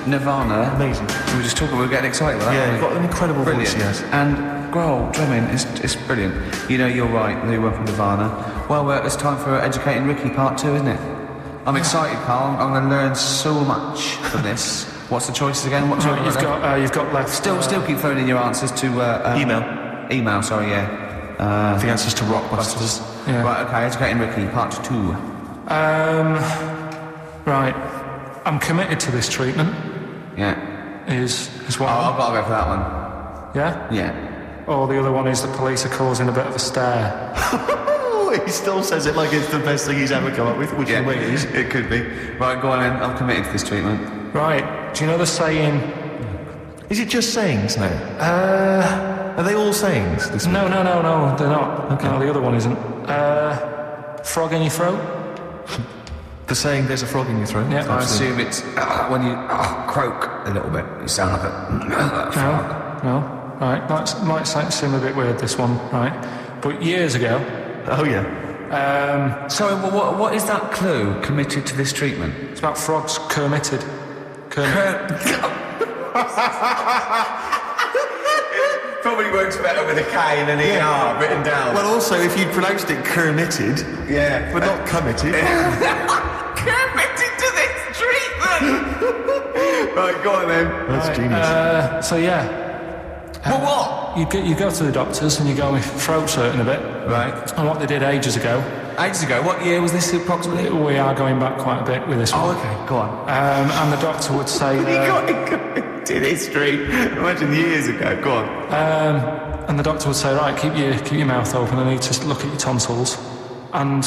B: Nirvana.
A: Amazing.
B: We were just talking, we were getting excited about that.
A: Yeah, he's got an incredible
B: Brilliant.
A: voice, he has.
B: And Grohl drumming is brilliant. You know, you're right, the new one from Nirvana. Well, it's time for Educating Ricky Part 2, isn't it? I'm excited, Carl. I'm going to learn so much from this. What's the choices again? What's
C: You've got left.
B: Still keep phoning your answers to...
A: Email.
B: Email, sorry, yeah.
A: The answers to Rockbusters.
C: Yeah.
B: Right, okay, Educating Ricky, Part 2.
C: Right. I'm committed to this treatment.
B: Yeah.
C: Is one.
B: I've got to go for that one.
C: Yeah?
B: Yeah.
C: Or the other one is the police are causing a bit of a stir.
A: He still says it like it's the best thing he's ever come up with, which in a way it is.
B: It could be. Right, go on then. I'm committed to this treatment.
C: Right. Do you know the saying?
A: Is it just sayings now? Are they all sayings? This
C: No, they're not.
A: Okay.
C: No, the other one isn't. Frog in your throat?
A: The saying, there's a frog in your throat?
C: Yeah.
B: I assume it's when you croak a little bit. You sound like a frog.
C: No. Right. That might seem a bit weird, this one. Right. But years ago.
A: Oh, yeah.
B: Sorry, what is that clue? Committed to this treatment?
C: It's about frogs kermitted.
B: Probably works better with a K than an ER written down.
A: Well, also, if you pronounced it kermitted,
B: yeah,
A: but not committed.
B: Committed to this treatment. Right, go on then.
A: That's genius.
C: So yeah.
B: Well, what?
C: You go to the doctors and you go with throat hurting a bit.
B: Right.
C: And what they did ages ago.
B: Ages ago? What year was this approximately?
C: We are going back quite a bit with this one.
B: Oh, okay. Go on.
C: And the doctor would say...
B: You got it in history. Imagine years ago. Go on.
C: And the doctor would say, right, keep your mouth open. I need to look at your tonsils. And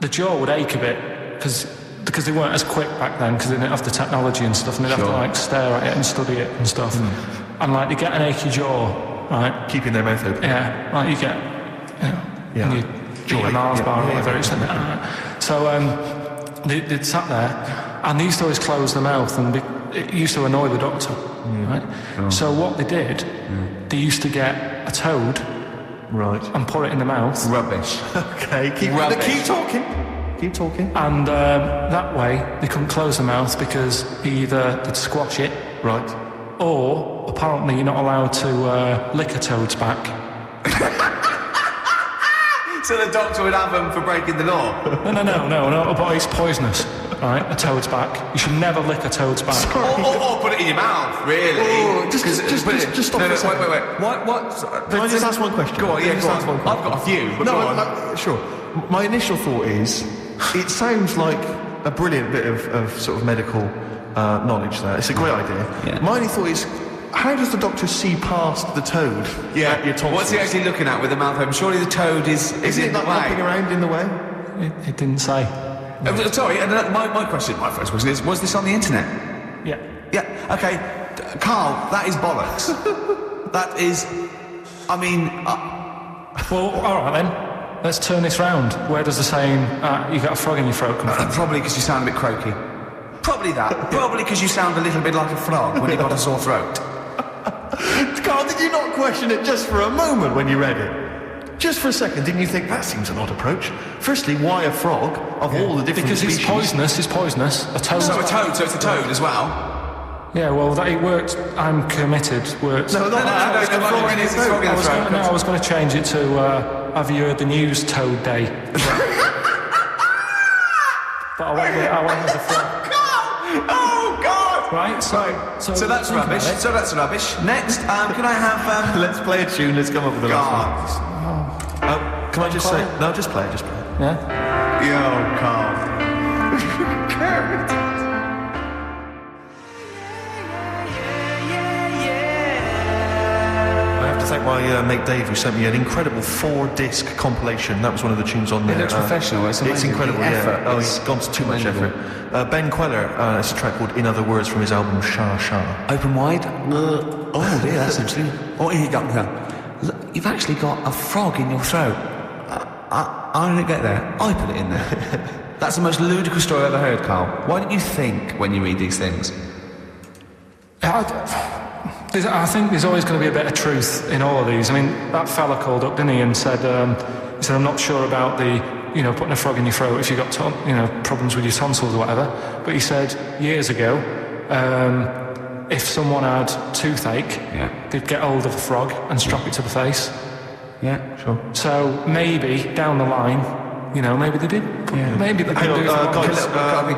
C: the jaw would ache a bit because they weren't as quick back then because they didn't have the technology and stuff, and they'd have to like stare at it and study it and stuff. And like they get an achy jaw, right?
A: Keeping their mouth open.
C: Yeah, like you get,
A: Yeah.
C: and you eat a Mars bar or whatever. It's so they'd sat there, and they used to always close their mouth, and it used to annoy the doctor, right? Oh. So what they did, they used to get a toad,
A: right,
C: and put it in the mouth.
B: Rubbish.
A: Okay, keep talking. Keep talking.
C: And that way they couldn't close their mouth because either they'd squash it,
A: right,
C: or apparently you're not allowed to lick a toad's back.
B: So the doctor would have them for breaking the law?
C: No, but it's poisonous, right? A toad's back. You should never lick a toad's back.
B: Or put it in your mouth, really.
A: Oh, just stop for a second.
B: Wait. What?
A: Can I just ask one question?
B: Go on, yeah, go on.
A: I've
B: got a few, but go on.
A: Sure. My initial thought is, it sounds like a brilliant bit of sort of medical knowledge there. It's a great idea.
B: Yeah.
A: My only thought is, how does the doctor see past the toad?
B: Yeah.
A: Your tonsils?
B: What's he actually looking at with the mouth open? Surely the toad is
A: Isn't
B: in
A: it
B: the
A: like
B: way.
A: hopping around in the way?
C: It didn't say.
B: Sorry, and my first question is, was this on the internet?
C: Yeah.
B: Yeah, okay. Carl, that is bollocks. That is... I mean...
C: Well, all right then. Let's turn this round. Where does the saying, you got a frog in your throat come from?
B: Probably because you sound a bit croaky. Probably that. Probably because you sound a little bit like a frog when you've got a sore throat.
A: Carl, did you not question it just for a moment when you read it? Just for a second, didn't you think that seems an odd approach? Firstly, why a frog of all the different
C: Because
A: species?
C: it's poisonous. A toad.
B: So it's a toad as well?
C: Yeah, well, that it worked. I'm committed. Works.
A: No, it's a frog in his throat.
C: I was going to change it to, have you heard the news Toad Day? But I went with the frog.
B: Oh, God!
C: Right,
B: So that's rubbish. So that's rubbish. Next, can I have...
A: Let's play a tune, let's come up with a last one.
B: God.
A: Can I just say... No, just play it.
C: Yeah?
B: Yo, Carl.
A: I have to thank my mate Dave who sent me an incredible 4-disc compilation. That was one of the tunes on there.
B: It looks professional. It's amazing.
A: incredible.
B: The effort
A: Yeah. Oh,
B: is
A: he's gone to too much
B: commendable.
A: effort. Ben Queller. It's a track called "In Other Words" from his album Shah Shah.
B: Open wide. Oh dear, that's actually... What have you got here? Look, you've actually got a frog in your throat. I didn't get there. I put it in there. That's the most ludicrous story I've ever heard, Carl. Why don't you think when you read these things?
C: I think there's always going to be a bit of truth in all of these. I mean, that fella called up, didn't he, and said, I'm not sure about the, putting a frog in your throat if you've got, problems with your tonsils or whatever. But he said years ago, if someone had toothache, they'd get hold of a frog and strap it to the face.
B: Yeah, sure.
C: So maybe down the line, maybe they did. Yeah. Maybe they did.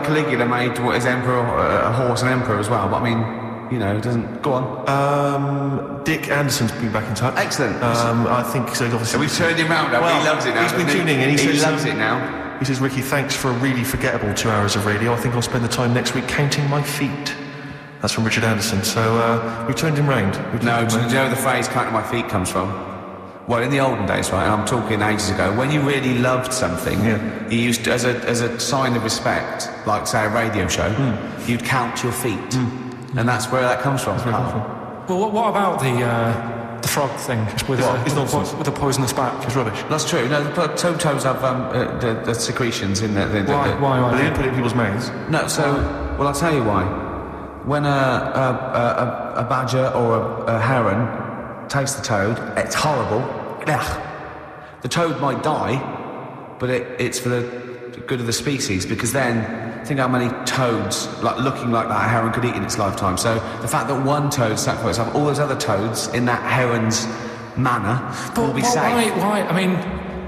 B: Caligula made his emperor a horse and emperor as well. But I mean, it doesn't. Go on.
A: Dick Anderson's been back in touch.
B: Excellent.
A: I think so. Obviously,
B: we've turned him round. Well, he loves it now.
A: He's been tuning in.
B: He loves it now.
A: He says, Ricky, thanks for a really forgettable 2 hours of radio. I think I'll spend the time next week counting my feet. That's from Richard Anderson. So we've turned him round.
B: Do you know where the phrase "counting my feet" comes from? Well, in the olden days, right, and I'm talking ages ago, when you really loved something, you used to, as a sign of respect, like, say, a radio show, you'd count your feet. And that's where that comes from.
C: Well, what about the frog thing with the poisonous back?
A: It's rubbish.
B: That's true. No, the toads have the secretions in there.
C: Why?
A: They didn't put it in people's mouths.
B: No, well, I'll tell you why. When a badger or a heron takes the toad, it's horrible. The toad might die, but it's for the good of the species, because then think how many toads looking like that heron could eat in its lifetime. So the fact that one toad sacrifices all those other toads in that heron's manner will be safe.
C: Why? I mean,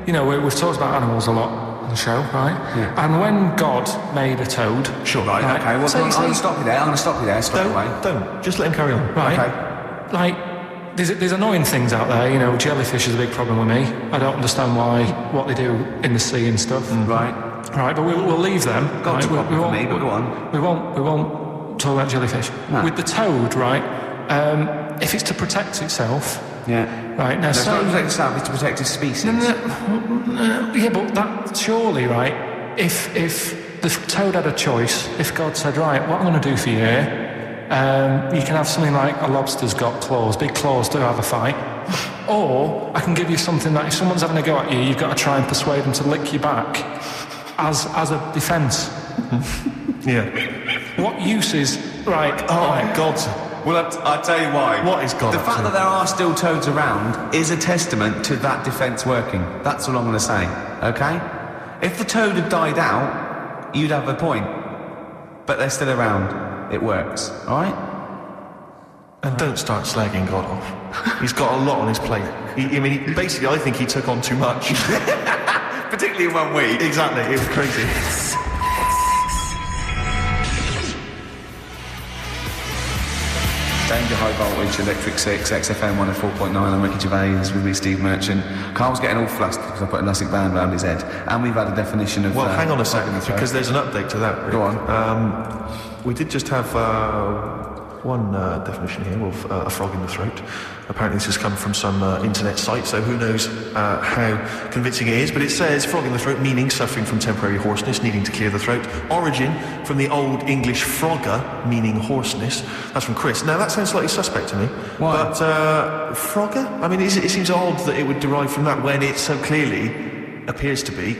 C: we've talked about animals a lot on the show, right? Yeah. And when God made a toad...
A: Sure.
B: Right, okay. Well, I'm going to stop you there.
A: Don't. Just let him carry on.
C: Right.
B: Okay.
C: There's annoying things out there, jellyfish is a big problem with me. I don't understand what they do in the sea and stuff.
B: Right,
C: but we'll leave them.
B: God's
C: right?
B: problem for me, but go on.
C: We won't talk about jellyfish. No. With the toad, right, if it's to protect itself...
B: Yeah.
C: Right, now...
B: It's not to protect itself, it's to protect its species.
C: Yeah, but that, surely, right, if the toad had a choice, if God said, right, what I'm going to do for you here... you can have something like a lobster's got claws, big claws to have a fight. Or I can give you something that if someone's having a go at you, you've got to try and persuade them to lick you back as a defence.
A: Yeah.
C: What use is... Right.
A: God.
B: Well, I'll tell you why.
A: What is God?
B: The fact that there are still toads around is a testament to that defence working. That's all I'm going to say, okay? If the toad had died out, you'd have a point. But they're still around. It works, all right?
A: And don't start slagging God off. He's got a lot on his plate. Basically, I think he took on too much.
B: Particularly in 1 week.
A: Exactly, it was crazy.
B: Danger High Voltage, Electric 6, XFM 104.9, I'm Ricky Gervais, with me Steve Merchant. Carl's getting all flustered because I put a elastic band around his head. And we've had a definition of...
A: Well, hang on a second, because there's an update to that.
B: Go on.
A: We did just have one definition here of a frog in the throat. Apparently this has come from some internet site, so who knows how convincing it is. But it says frog in the throat, meaning suffering from temporary hoarseness, needing to clear the throat. Origin from the Old English frogger, meaning hoarseness. That's from Chris. Now that sounds slightly suspect to me.
B: Why?
A: But frogger? I mean, it seems odd that it would derive from that when it so clearly appears to be.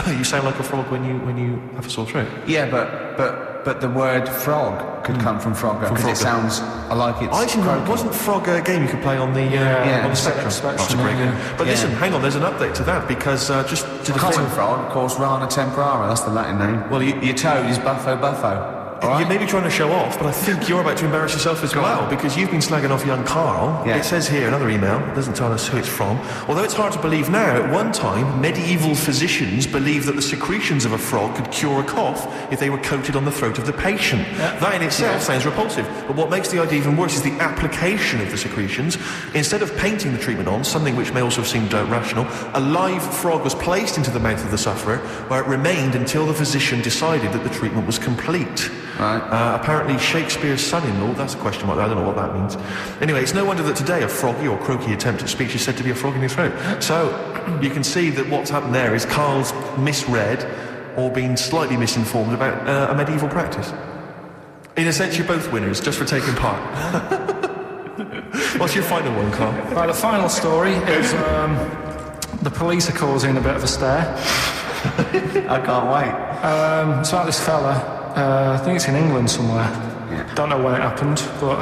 A: You sound like a frog when you have a sore throat.
B: Yeah, but the word frog could come from frogger, because it sounds like it's...
A: I think wasn't frog a game you could play on the Spectrum? That's a great game. But listen, hang on, there's an update to that, because just to the
B: common frog, of course, Rana temporara, that's the Latin name. Well, your toad is buffo. Right.
A: You may be trying to show off, but I think you're about to embarrass yourself as well, because you've been slagging off young Karl. Yeah. It says here, another email, it doesn't tell us who it's from. Although it's hard to believe now, at one time, medieval physicians believed that the secretions of a frog could cure a cough if they were coated on the throat of the patient. Yeah. That in itself sounds repulsive, but what makes the idea even worse is the application of the secretions. Instead of painting the treatment on, something which may also have seemed rational, a live frog was placed into the mouth of the sufferer, where it remained until the physician decided that the treatment was complete.
B: Right.
A: Apparently Shakespeare's son-in-law, that's a question mark, I don't know what that means. Anyway, it's no wonder that today a froggy or croaky attempt at speech is said to be a frog in your throat. So, you can see that what's happened there is Karl's misread or been slightly misinformed about a medieval practice. In a sense, you're both winners, just for taking part. What's your final one, Karl?
C: Right, the final story is the police are causing a bit of a stir.
B: I can't wait.
C: It's about this fella. I think it's in England somewhere.
B: Yeah.
C: Don't know when it happened, but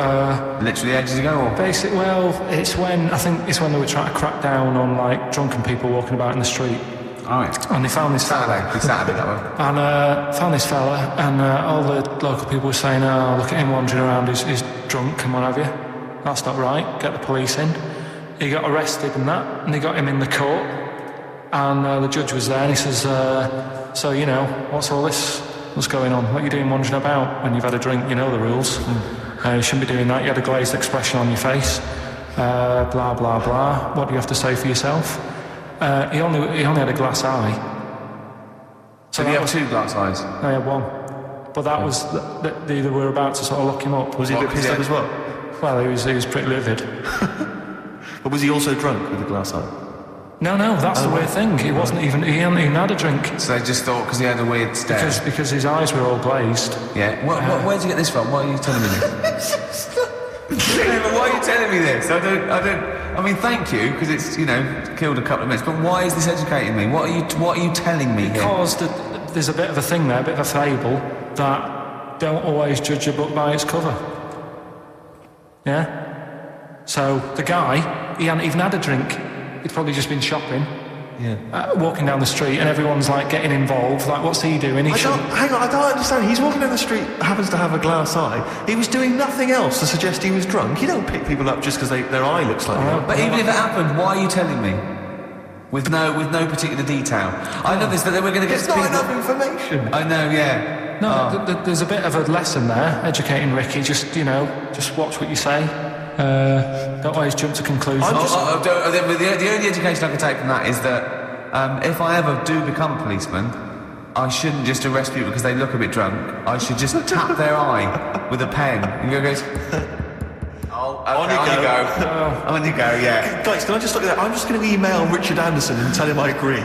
B: Literally ages ago, or?
C: basically, well, I think it's when they were trying to crack down on like drunken people walking about in the street.
B: Oh, yeah.
C: And they found this fella.
B: Saturday, that one.
C: And found this fella, and all the local people were saying, "Oh, look at him wandering around, he's drunk and what have you." That's not right. Get the police in. He got arrested and that, and they got him in the court. And the judge was there, and he says, "So you know, what's all this? What's going on? What are you doing wandering about when you've had a drink? You know the rules. You shouldn't be doing that. You had a glazed expression on your face. Blah blah blah. What do you have to say for yourself?" He only had a glass eye.
B: So he had 2 glass eyes?
C: No, he had 1. But that was they were about to sort of lock him up.
A: Was he a bit pissed up as well?
C: Well, he was pretty livid.
A: But was he also drunk with a glass eye?
C: No, that's the weird thing. He wasn't even. He hadn't even had a drink.
B: So they just thought because he had a weird stare.
C: Because his eyes were all glazed.
B: Yeah. Where did you get this from? Why are you telling me this? Why are you telling me this? I mean, thank you, because it's, you know, killed a couple of minutes, but why is this educating me? What are you telling me here?
C: Because there's a bit of a thing there, a bit of a fable, that don't always judge a book by its cover. Yeah? So, the guy, he hadn't even had a drink. He'd probably just been shopping. Yeah. Walking down the street, and everyone's like getting involved. Like, what's he doing?
A: Hang on, I don't understand. He's walking down the street, happens to have a glass eye. He was doing nothing else to suggest he was drunk. You don't pick people up just because their eye looks like that.
B: But even if it happened, why are you telling me? With no particular detail. I know this, that we're going to get.
A: It's not enough information.
B: I know, yeah.
C: No, there's a bit of a lesson there, educating Ricky. Just watch what you say. Don't always jump to conclusions.
B: The only education I can take from that is that if I ever do become a policeman, I shouldn't just arrest people because they look a bit drunk. I should just tap their eye with a pen and go, on you go. On you go, yeah.
A: Guys, can I just look at that? I'm just going to email Richard Anderson and tell him I agree.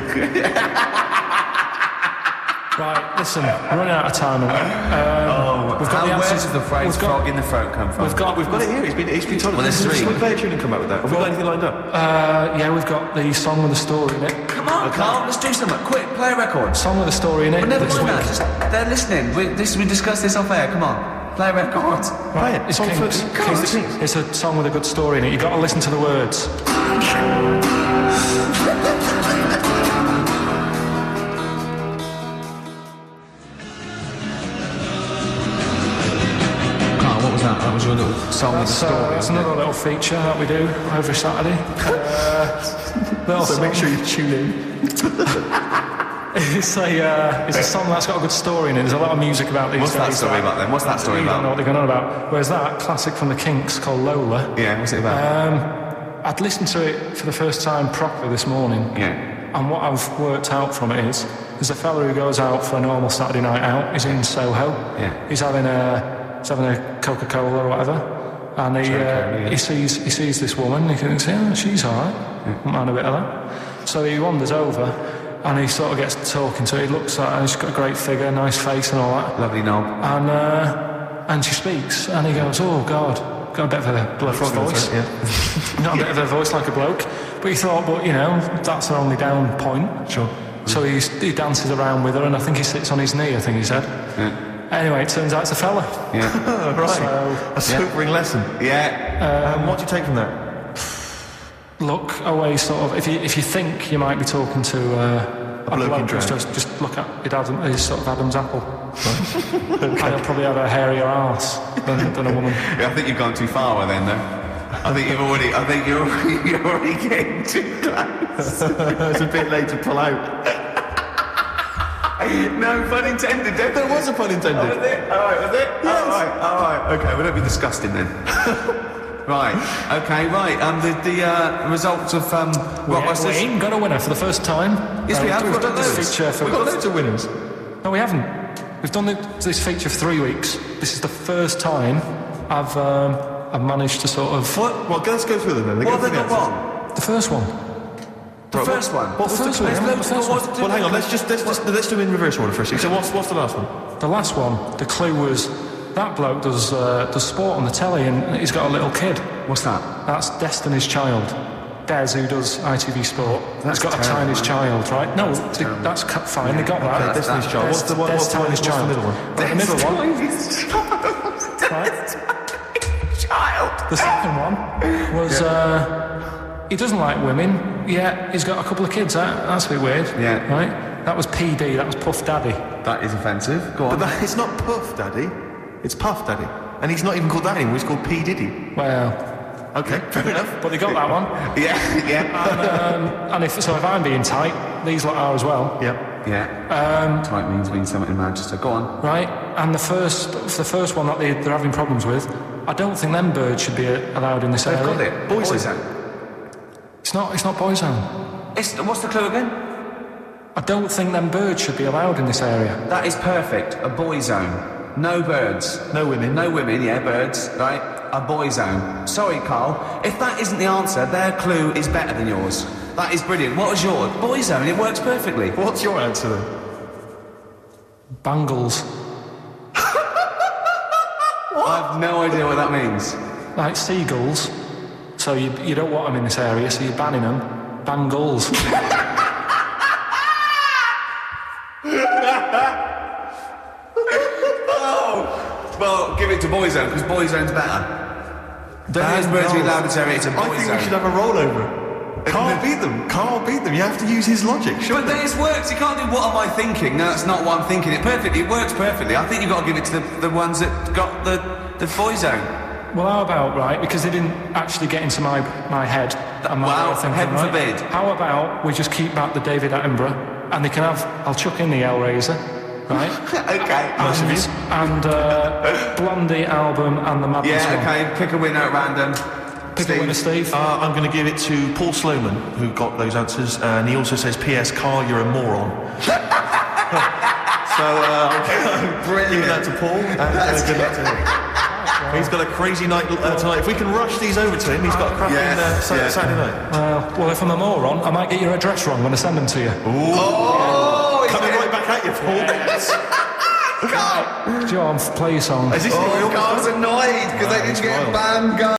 C: Right, listen, we're running out of time.
B: We've got where does the phrase "frog in the throat" come from?
A: We've got it here. He's been told.
B: Well, there's 3.
A: We'll play a tune and come out with that. Have we got anything lined up?
C: Yeah, we've got the song with the story in it.
B: Come on, Carl, let's do something. Quick, play a record.
C: Song with the story in it.
B: But never mind that. They're listening. We discussed this off air. Come on, play a record.
A: Play it.
C: It's Kinks. It's a song with a good story in it. You've got to listen to the words.
B: That was your little song with the story.
C: That's another little feature that we do every Saturday.
A: So make sure you tune in.
C: It's a song that's got a good story in it. There's a lot of music about these
B: days. What's that story about then? What's that story about?
C: I don't know what they're going on about. Whereas that classic from the Kinks called Lola.
B: Yeah, what's it about?
C: I'd listened to it for the first time properly this morning.
B: Yeah.
C: And what I've worked out from it is there's a fella who goes out for a normal Saturday night out. He's in Soho.
B: Yeah.
C: He's having a Coca-Cola or whatever, and he sees this woman. He thinks, "Yeah, she's all right. Won't mind a bit of that." So he wanders over, and he sort of gets talking to her. He looks at her, and she's got a great figure, nice face, and all that.
B: Lovely knob.
C: And she speaks, and he goes, "Oh God, got a bit of a bloke's voice." Not a bit of a voice like a bloke, but he thought, that's her only down point.
A: Sure.
C: So he dances around with her, and I think he sits on his knee. I think he said.
B: Yeah.
C: Anyway, it turns out it's a fella.
A: Yeah. Right.
C: So,
A: a sobering lesson.
B: Yeah.
A: What do you take from that?
C: Look, always sort of, if you think you might be talking to a bloke, just look at his sort of Adam's apple. And he'll probably have a hairier arse than a woman.
B: Yeah, I think you've gone too far then, though. I think you're already getting too close.
A: It's a bit late to pull out.
B: No pun intended.
A: There was a pun intended.
B: Oh, was it? All right, was it?
A: Yes.
B: All right. Okay, we don't be disgusting then. Right. Okay. Right. The results of
C: we ain't got a winner for the first time.
B: Yes, we have. We've got
A: loads. We've got loads of winners.
C: No, we haven't. We've done this feature for 3 weeks. This is the first time I've managed to sort of.
A: What? Well, let's go through them then.
B: What have they got wrong?
C: The first one.
B: The first one.
A: What was the first one? Well, hang on. Let's do them in reverse order first. So what's the last one?
C: The last one. The clue was that bloke does sport on the telly, and he's got a little kid.
B: What's that?
C: That's Destiny's Child. Des, who does ITV Sport,
B: That's
C: has got a
B: terrible,
C: tiniest
B: man.
C: child, right? No, that's fine, they got that.
A: Okay, Destiny's Child. What's the
C: Tiniest Child.
A: middle one?
C: The middle one, right?
B: Child.
C: The second one was, he doesn't like women, yet he's got a couple of kids. That's a bit weird.
B: Yeah.
C: Right? That was PD, that was Puff Daddy.
B: That is offensive. Go on.
A: But it's not Puff Daddy, it's Puff Daddy. And he's not even called that anymore, he's called P. Diddy.
C: Well,
A: Okay, fair enough.
C: but they got that one.
B: Yeah.
C: And if I'm being tight, these lot are as well.
A: Yep.
B: Yeah. Tight means something in Manchester. Go on.
C: Right? And the first one that they're having problems with, I don't think them birds should be allowed in this
B: They've
C: area.
B: got it.
A: Boys
B: Zone.
C: It's not Boyzone.
B: What's the clue again?
C: I don't think them birds should be allowed in this area.
B: That is perfect. A boy zone. No birds.
A: No women.
B: No women, yeah, birds, right? A boy zone. Sorry, Carl. If that isn't the answer, their clue is better than yours. That is brilliant. What was yours? Boy zone. It works perfectly.
A: What's your answer then?
C: Bangles.
B: I have no idea what that means.
C: Like seagulls. So you don't want them in this area, so you're banning them. Bangles.
B: Well, give it to boy zone, because boy zone's better. Don't use birds to be allowed in this area. It's a boy
A: I think
B: zone.
A: we should have a rollover. Carl beat them. Carl beat them. You have to use his logic,
B: But
A: surely.
B: this works. You can't do what am I thinking? No, that's not what I'm thinking. It works perfectly. I think you've got to give it to the ones that got the boy zone.
C: Well, how about, right, because they didn't actually get into my head. And my
B: Wow,
C: way of thinking,
B: heaven
C: right?
B: forbid.
C: How about we just keep back the David Attenborough, and they can have, I'll chuck in the Hellraiser, right?
B: Okay.
C: and Blondie album and the Madness
B: Yeah,
C: one.
B: okay. Pick a winner at random.
C: Pick a winner, Steve.
A: I'm going to give it to Paul Sloman, who got those answers, and he also says, P.S. Carl, you're a moron. So,
B: Brilliant.
A: give that to Paul, and good luck to him. He's got a crazy night tonight. If we can rush these over to him, he's got a cracking Saturday night.
C: Well, if I'm a moron, I might get your address wrong when I send them to you.
B: Oh,
A: Coming right back at you, Paul.
B: Carl.
C: John, play your song.
A: Is this
B: Carl's annoyed because they didn't get
A: wild.
B: banned.